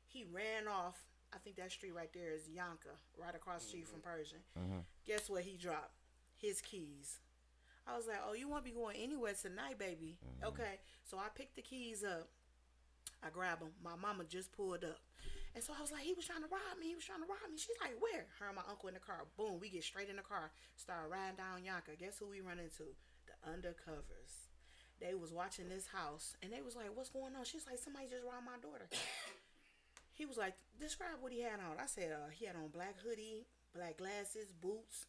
He ran off. I think that street right there is Yonka, right across the street from Persian. Guess what he dropped? His keys. I was like, oh, you won't be going anywhere tonight, baby. Okay. So I picked the keys up. I grabbed them. My mama just pulled up. And so I was like, he was trying to rob me. She's like, where? Her and my uncle in the car. Boom. We get straight in the car. Start riding down Yonka. Guess who we run into? The undercovers. They was watching this house. And they was like, what's going on? She's like, somebody just robbed my daughter. He was like, describe what he had on. I said, he had on black hoodie, black glasses, boots,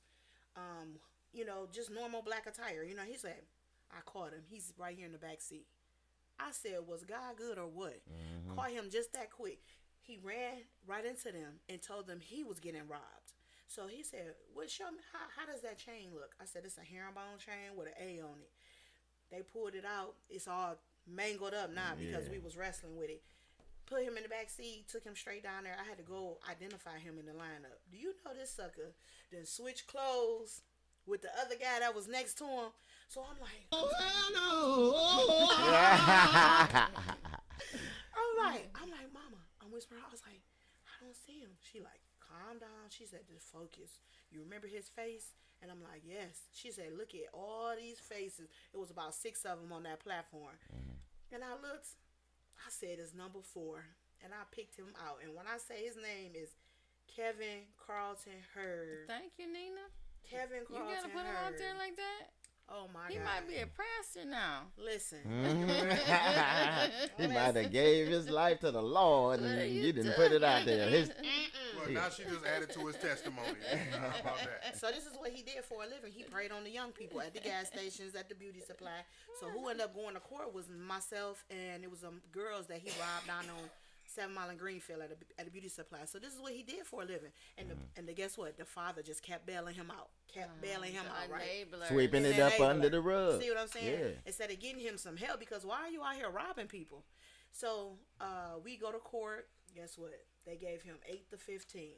just normal black attire. He said, I caught him. He's right here in the back seat. I said, was God good or what? Caught him just that quick. He ran right into them and told them he was getting robbed. So he said, well, show me, how does that chain look? I said, it's a herringbone chain with an A on it. They pulled it out. It's all mangled up now because we was wrestling with it. Put him in the back seat, took him straight down there. I had to go identify him in the lineup. Do you know this sucker then switched clothes with the other guy that was next to him? So I'm like, I'm like, Mama. I'm whispering. I was like, I don't see him. She like, calm down. She said, just focus. You remember his face? And I'm like, yes. She said, look at all these faces. It was about 6 of them on that platform. And I looked. I said it's number 4, and I picked him out. And when I say his name is Kevin Carlton Hurd. Thank you, Nina. Kevin You Carlton gotta put him out there like that. oh my He God. might be a pastor now. Listen. He might have gave his life to the Lord, and you didn't put it out there. Well, now she just added to his testimony. How about that? So this is what he did for a living. He preyed on the young people at the gas stations, at the beauty supply. So who ended up going to court was myself, and it was some girls that he robbed down on 7 Mile and Greenfield at a beauty supply. So this is what he did for a living. And guess what? The father just kept bailing him out. Right? Enabler. Sweeping it up under the rug. See what I'm saying? Yeah. Instead of getting him some help, because why are you out here robbing people? So we go to court. Guess what? They gave him 8 to 15.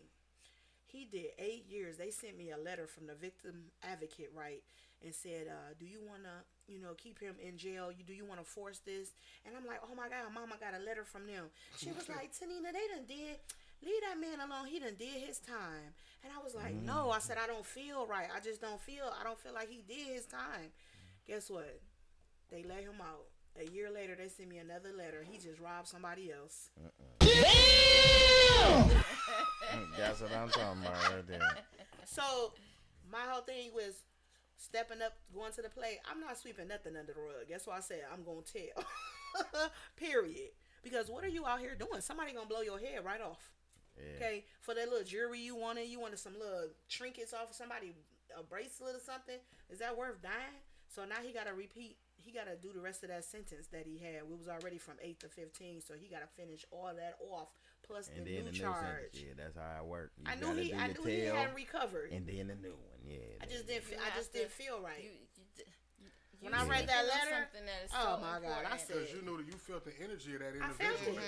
He did 8 years. They sent me a letter from the victim advocate, right, and said, do you want to, keep him in jail? Do you want to force this? And I'm like, oh my God, Mama got a letter from them. She was like, Tanina, they done did. Leave that man alone. He done did his time. And I was like, no. I said, I don't feel right. I don't feel like he did his time. Guess what? They let him out. A year later, they sent me another letter. He just robbed somebody else. That's what I'm talking about right there. So, my whole thing was stepping up, going to the plate. I'm not sweeping nothing under the rug. That's why I said I'm going to tell. Period. Because what are you out here doing? Somebody going to blow your head right off. Yeah. Okay? For that little jewelry you wanted some little trinkets off of somebody, a bracelet or something. Is that worth dying? So now he got to repeat. He got to do the rest of that sentence that he had. We was already from 8 to 15, so he got to finish all that off plus the new charge. Yeah, that's how it worked. I knew he hadn't recovered. And then the new one, yeah. I just didn't feel right. When I read that letter, oh my God, I said, because you knew that you felt the energy of that individual.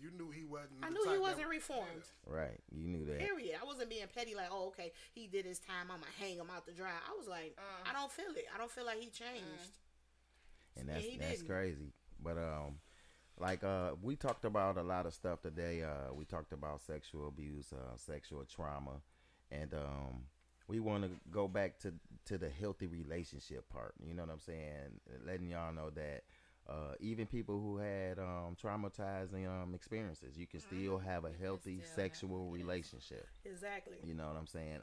You knew he wasn't. I knew he wasn't reformed. Right, you knew that. Period. I wasn't being petty like, oh, okay, he did his time. I'm gonna hang him out to dry. I was like, I don't feel it. I don't feel like he changed. And that's crazy. But we talked about a lot of stuff today. We talked about sexual abuse, sexual trauma, and we want to go back to the healthy relationship part. You know what I'm saying? Letting y'all know that even people who had traumatizing experiences, you can still have a healthy sexual relationship. Exactly. You know what I'm saying?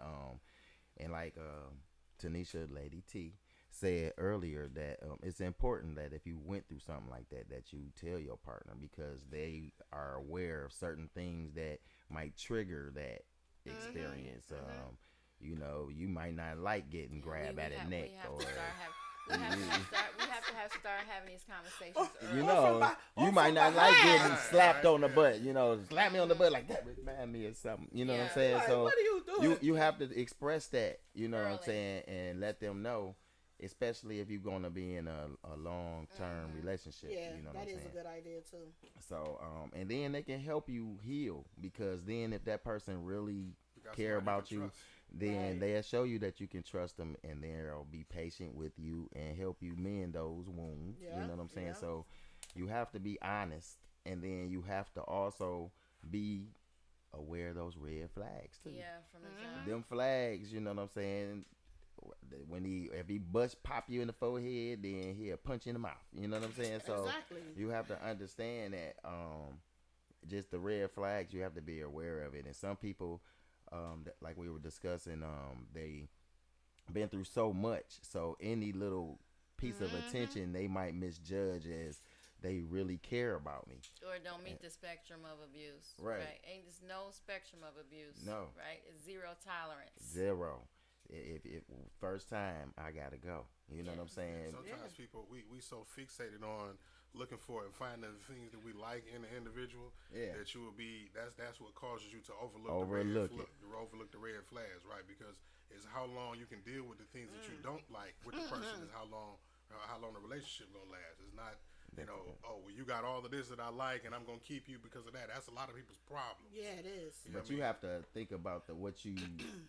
And like Tanisha, Lady T, said earlier that it's important that if you went through something like that you tell your partner, because they are aware of certain things that might trigger that experience. You might not like getting grabbed at the neck, we have to start having these conversations early. You might not like getting slapped on the butt. Slap me on the butt like that remind me of something. You know what I'm saying? Like, so what are you doing? You have to express that. You know early. what I'm saying, and let them know. Especially if you're going to be in a long-term relationship. Yeah, you know that what I'm is saying? a good idea, too. So, and then they can help you heal, because then if that person really care about you, then they'll show you that you can trust them, and they'll be patient with you and help you mend those wounds. Yeah, you know what I'm saying? yeah. So you have to be honest, and then you have to also be aware of those red flags, too. Yeah, from the jump. Them flags, you know what I'm saying? If he pop you in the forehead, then he'll punch you in the mouth. You know what I'm saying? So Exactly. you have to understand that just the red flags, you have to be aware of it. And some people, like we were discussing, they been through so much, so any little piece of attention they might misjudge as they really care about me, or don't meet the spectrum of abuse. Right. Ain't there's no spectrum of abuse. No. Right. It's zero tolerance. Zero. If first time, I gotta go. You know what I'm saying? Sometimes people we so fixated on looking for and finding the things that we like in the individual that you will be. That's what causes you to overlook the red flags, right? Because it's how long you can deal with the things that you don't like with the person is how long the relationship gonna last. It's not. You got all of this that I like, and I'm gonna keep you because of that. That's a lot of people's problem. Yeah, it is. But you have to think about what you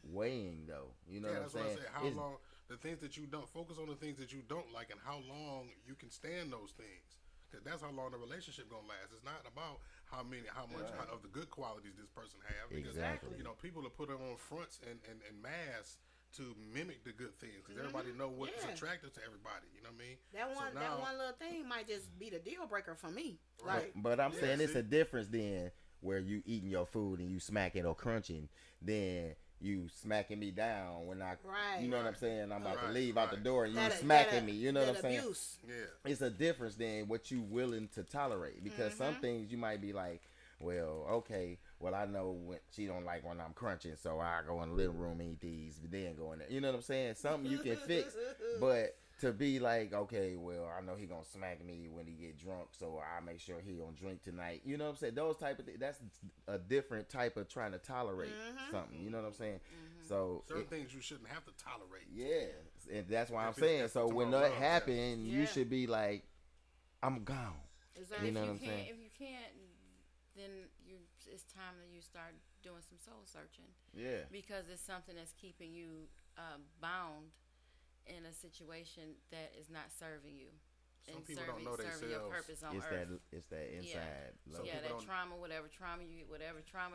weighing, though. You know what I'm saying? That's what I say. How long the things that you don't focus on the things that you don't like, and how long you can stand those things. Because that's how long the relationship gonna last. It's not about how much of the good qualities this person have. Because, exactly. People are put on fronts and masks to mimic the good things, because everybody know what is attractive to everybody. You know what I mean? That one little thing might just be the deal breaker for me. Right. But I'm saying it's a difference then where you eating your food and you smacking or crunching, then you smacking me down when I, Right. you know what I'm saying? I'm about to Right, leave out the right. door and you That- smacking that- me. You know what I'm that saying? abuse. Yeah. It's a difference than what you willing to tolerate, because some things you might be like, well, okay, well, I know when she don't like when I'm crunching, so I go in the living room and eat these, but then go in there. You know what I'm saying? Something you can fix, but to be like, okay, well, I know he gonna smack me when he get drunk, so I make sure he don't drink tonight. You know what I'm saying? Those type of things. That's a different type of trying to tolerate something. You know what I'm saying? So Certain things you shouldn't have to tolerate. yeah, and that's why I'm If it's- saying. if So it's when about that love, happen, you Yeah. should be like, I'm gone. Exactly. You know what If I'm you can't, saying? if you can't, then it's time that you start doing some soul searching, Yeah. because it's something that's keeping you bound in a situation that is not serving you. Some and people don't know serving your themselves. purpose on It's earth. that inside love. Yeah, people that don't- trauma, whatever trauma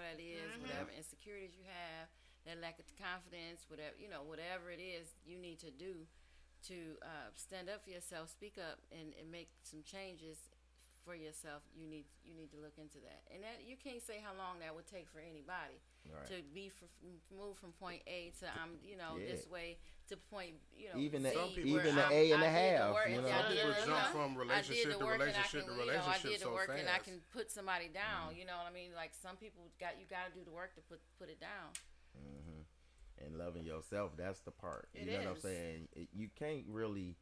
that is, whatever insecurities you have, that lack of confidence, whatever it is you need to do to stand up for yourself, speak up, and make some changes for yourself. You need to look into that, and that you can't say how long that would take for anybody Right. to be move from point A to Yeah. this way to point Even Z, the- Some people- where even the I'm- A and I a did the half, work, you know? yeah, Some I people did, jump from I relationship did the to work and I relationship can, to I relationship did the so work and I fast. can put somebody down. You know what I mean? Like some people you got to do the work to put it down. And loving yourself, that's the part. It You know what I'm is. saying? You can't really,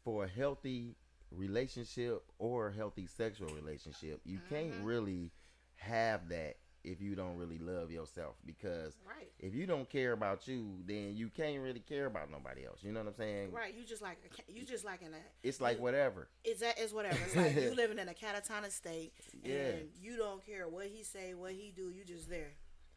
for a healthy relationship or a healthy sexual relationship, you can't really have that if you don't really love yourself. Because Right. if you don't care about you, then you can't really care about nobody else. You know what I'm saying? Right. You just like in a. It's like whatever. It's whatever. It's like you living in a catatonic state, Yeah. and you don't care what he say, what he do. You just there.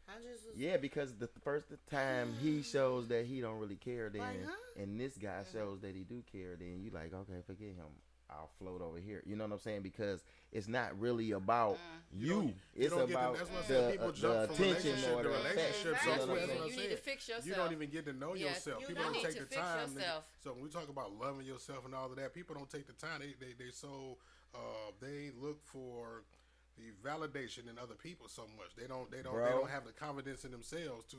I just was, Yeah, because the first time he shows that he don't really care, then Like, huh? and this guy shows that he do care, then you like, okay, forget him. I'll float over here. You know what I'm saying? Because it's not really about you. It's don't get about that's what I said. People the jump from attention relationship or to the relationship. affection. So You know that's what I'm what saying? I You need said. to fix yourself. You don't even get to know Yes, yourself. you People don't don't need take to the fix time. yourself. So when we talk about loving yourself and all of that, people don't take the time. They so they look for the validation in other people so much. They don't have the confidence in themselves to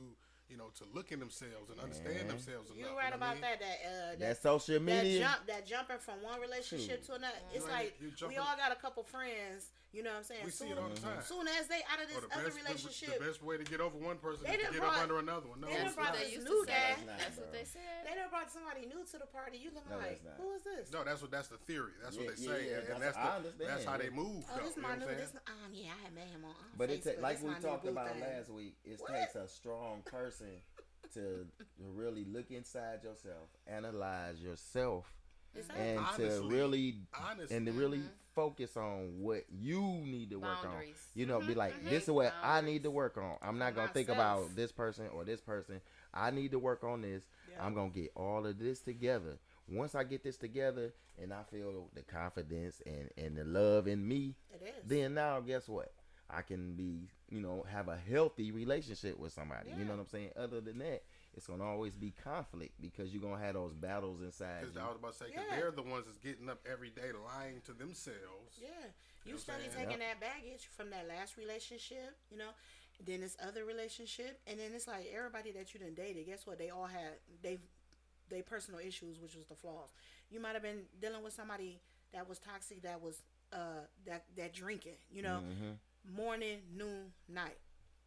to look in themselves and understand themselves enough. you're right you know what I about mean? That social media. That jumping from one relationship to another. It's Right. like You we jumping- all got a couple friends. You know what I'm saying? We see it all the time. Soon as they out of this Or the other best, relationship, the best way to get over one person They is to done get brought- up under another one. No, they done it's brought not. this They used new to say guy. That's not, That's bro. what they said. they done brought somebody new to the party. You looking No, like, that's not. who is this? No, that's the theory. That's what Yeah, they say, yeah, and I understand. that's how they move. Oh, though, this you my know new. what I'm This saying? yeah, I had met him on But Facebook. like This we my new talked boo about thing. last week, it What? takes a strong person to really look inside yourself, analyze yourself, Exactly. and Honestly, to really honestly. and to really focus on what you need to work Boundaries. on. You know, be like, this is what I need to work on. I'm not gonna think Myself. about this person or this person. I need to work on this. Yeah. I'm gonna get all of this together. Once I get this together and I feel the confidence and the love in me, It is. then now guess what? I can be, have a healthy relationship with somebody. You Yeah. know what I'm saying? Other than that, it's gonna always be conflict because you're gonna have those battles inside Because you. I was about to say, because Yeah. they're the ones that's getting up every day lying to themselves. Yeah, you what I'm study saying? taking Yep. that baggage from that last relationship, then this other relationship, and then it's like everybody that you done dated. Guess what? They all had they personal issues, which was the flaws. You might have been dealing with somebody that was toxic, that was that drinking, morning, noon, night.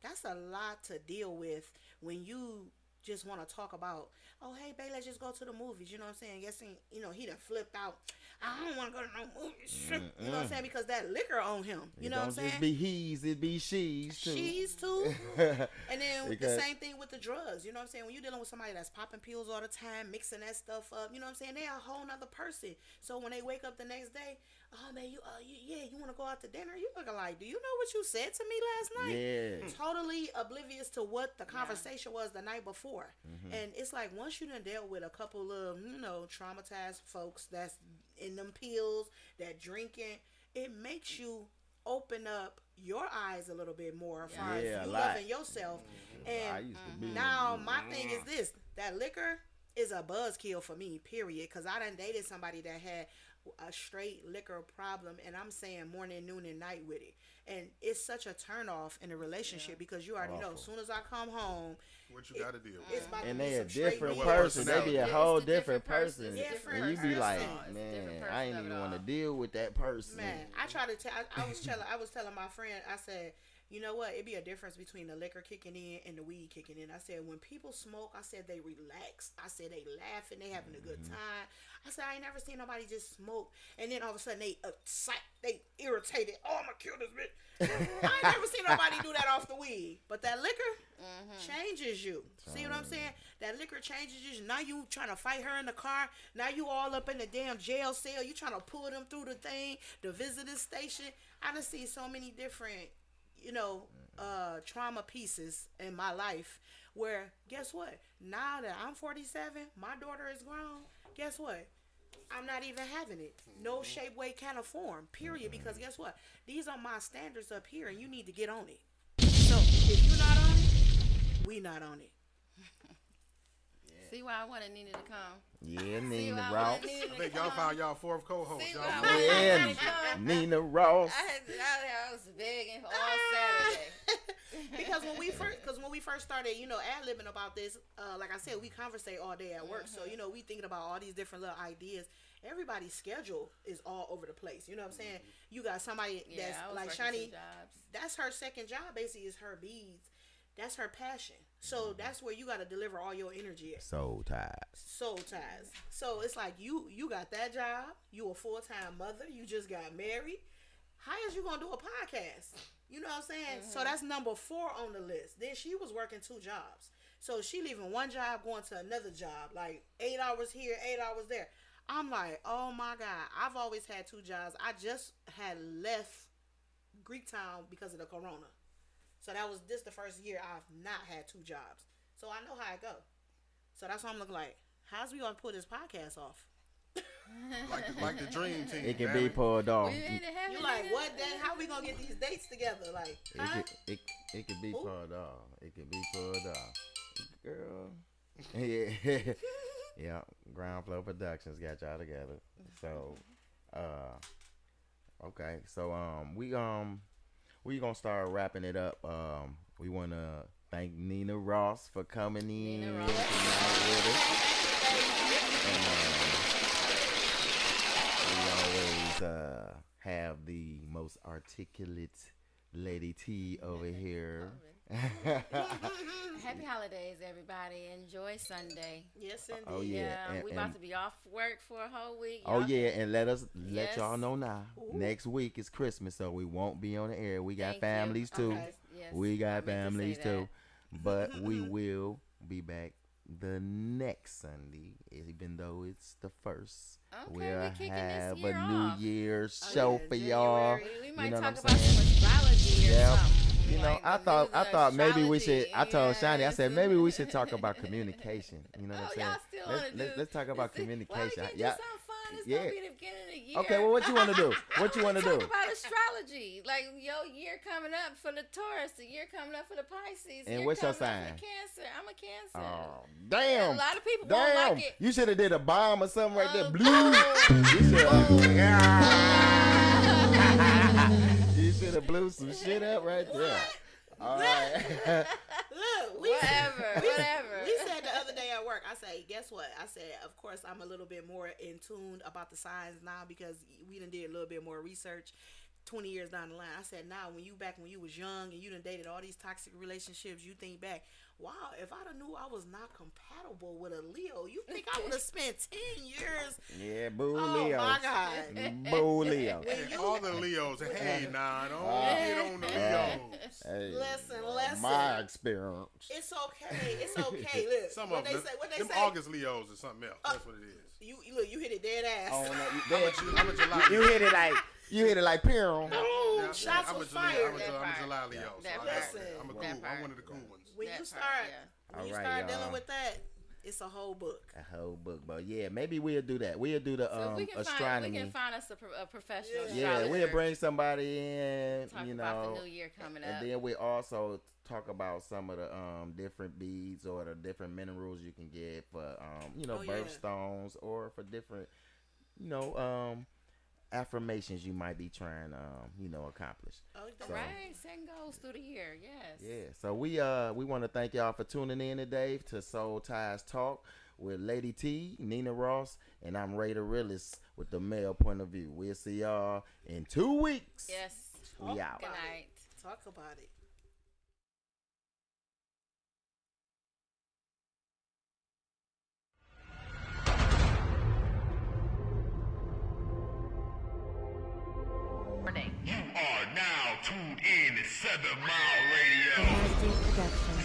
That's a lot to deal with when you just want to talk about, oh, hey, babe, let's just go to the movies. You know what I'm saying? Guessing, he done flipped out. I don't want to go to no movies. You know what I'm saying? Because that liquor on him. You It know what I'm don't saying? just be he's, it be she's too. She's too. And then Because- the same thing with the drugs. You know what I'm saying? When you're dealing with somebody that's popping pills all the time, mixing that stuff up, you know what I'm saying? They're a whole nother person. So when they wake up the next day, oh man, you want to go out to dinner? You looking like, do you know what you said to me last night? Yeah. Totally oblivious to what the conversation was the night before. Mm-hmm. And it's like once you done dealt with a couple of, traumatized folks that's in them pills, that drinking, it makes you open up your eyes a little bit more as far Yeah, as a you lot. loving yourself. I And used to be now my thing is this: that liquor is a buzzkill for me. Period. Because I done dated somebody that had a straight liquor problem, and I'm saying morning, noon, and night with it. And it's such a turn off in a relationship because you already know as soon as I come home, What you got to deal it's with? about And to be they a some straight different liquor. person. They be a It's whole the different different person. person. It's different And you be person. like, It's a different man, person I ain't of it even want to all. deal with that person. Man, I try to tell. I was telling my friend. I said, you know what? It'd be a difference between the liquor kicking in and the weed kicking in. I said, when people smoke, I said they relax. I said they laughing, they having a good time. I said I ain't never seen nobody just smoke and then all of a sudden they excite, they irritated. Oh, I'm gonna kill this bitch. I ain't never seen nobody do that off the weed. But that liquor changes you. See what I'm saying? That liquor changes you. Now you trying to fight her in the car. Now you all up in the damn jail cell. You trying to pull them through the thing, the visitor station. I done seen so many different, trauma pieces in my life where, guess what? Now that I'm 47, my daughter is grown, guess what? I'm not even having it. No shape, way, kind of form. Period. Because guess what? These are my standards up here, and you need to get on it. So if you're not on it, we not on it. See why I wanted Nina to come. Yeah, See Nina why I Ross. wanted Nina I to think y'all come. found y'all fourth co-host. See Y'all why I found- wanted Nina to Yeah, come. Nina Ross. I was begging all Saturday. Because when we first started, ad-libbing about this, like I said, we conversate all day at work. So, we thinking about all these different little ideas. Everybody's schedule is all over the place. You know what I'm saying? You got somebody Yeah, that's I was like working Shawnnie. 2 jobs. That's her second job, basically, is her beads. That's her passion. So that's where you got to deliver all your energy at. Soul ties. Soul ties. So it's like you got that job. You a full-time mother. You just got married. How is you gonna do a podcast? You know what I'm saying? So that's number 4 on the list. Then she was working 2 jobs. So she leaving one job, going to another job, like 8 hours here, 8 hours there. I'm like, oh my God. I've always had 2 jobs. I just had left Greektown because of the corona. So that was the first year I've not had 2 jobs. So I know how it go. So that's what I'm looking like. How's we gonna pull this podcast off? like the dream team. It can damn be it. pulled off. We made it happen. You like what? Then how we gonna get these dates together? Like, huh? It could be Who? pulled off. It could be pulled off. Girl. Yeah. Yeah. Ground Flow Productions got y'all together. So okay. So we gonna start wrapping it up. We wanna thank Nina Ross for coming in Nina Ross. tonight with us. And we always have the most articulate Lady T over here. Happy holidays, everybody. Enjoy Sunday. Yes, indeed. Oh yeah. Yeah, we about to be off work for a whole week. Oh Y'all- yeah, and let Yes. y'all know now. Next week is Christmas, so we won't be on the air. We got Thank you. families too. Okay. Yes, We I got meant to say families that. too. But we will be back the next Sunday, even though it's the first. Okay, we'll we kicking this have year a New off. Year's Oh, show yeah, for y'all. January. We might You know talk what I'm about saying? some astrology or Yeah. something. You know, like I the news thought of maybe we should. astrology. I told Shawnnie, I said Yes. maybe we should talk about communication. You know what Oh, I'm saying? y'all still want to do? Let's talk about Why we communication. can't do Yeah. something fun? It's Yeah. gonna be the beginning of the year. Okay, well, what you want to do? What you want to Talk do? about astrology, like your year coming up for the Taurus, the year coming up for the Pisces. And year what's your coming up sign? for Cancer. I'm a Cancer. Oh, damn. A lot of people won't Damn. like it. You should have did a bomb or something right there. Oh, Blue. You should have blew some shit up right there. All right. Look, Whatever. We said the other day at work, I say, guess what? I said, of course, I'm a little bit more in tune about the signs now because we done did a little bit more research 20 years down the line. I said, now, when you was young and you done dated all these toxic relationships, you think back, wow, if I'd have knew I was not compatible with a Leo, you think I would have spent 10 years? Yeah, boo Oh, Leo. my God. Boo Leo. Hey, all the Leos. Hey, nah, don't get on the Leos. Hey, Listen. my experience. It's okay. It's okay. Look, Some what of they them, say. What they them say. August Leos or something else. That's what it is. You hit it dead ass. Oh, no, I'm a July. you hit it like Pearl. Boom, Yeah, shots I'm a was July. fired. I'm a July Leo. So That I part. got it. I'm a cool. That I'm one of the part. cool ones. When That you part, start, yeah. when you All right, start y'all. dealing with that, it's a whole book. A whole book, but yeah, maybe we'll do that. We'll do the So if we can astronomy. find us a professional astrologer. Yeah, we'll bring somebody in. Talk you about know, the new year coming up. and then we also talk about some of the different beads or the different minerals you can get for Oh, yeah. birthstones or for different affirmations you might be trying accomplish. Oh, All right, setting goals through the year. Yes. Yeah, so we want to thank y'all for tuning in today to Soul Ties Talk with Lady T, Nina Ross, and I'm Ray the Realist with the male point of view. We'll see y'all in 2 weeks. Yes. We out. Good night. Talk about it. You are now tuned in to 7 Mile Radio. SD Production.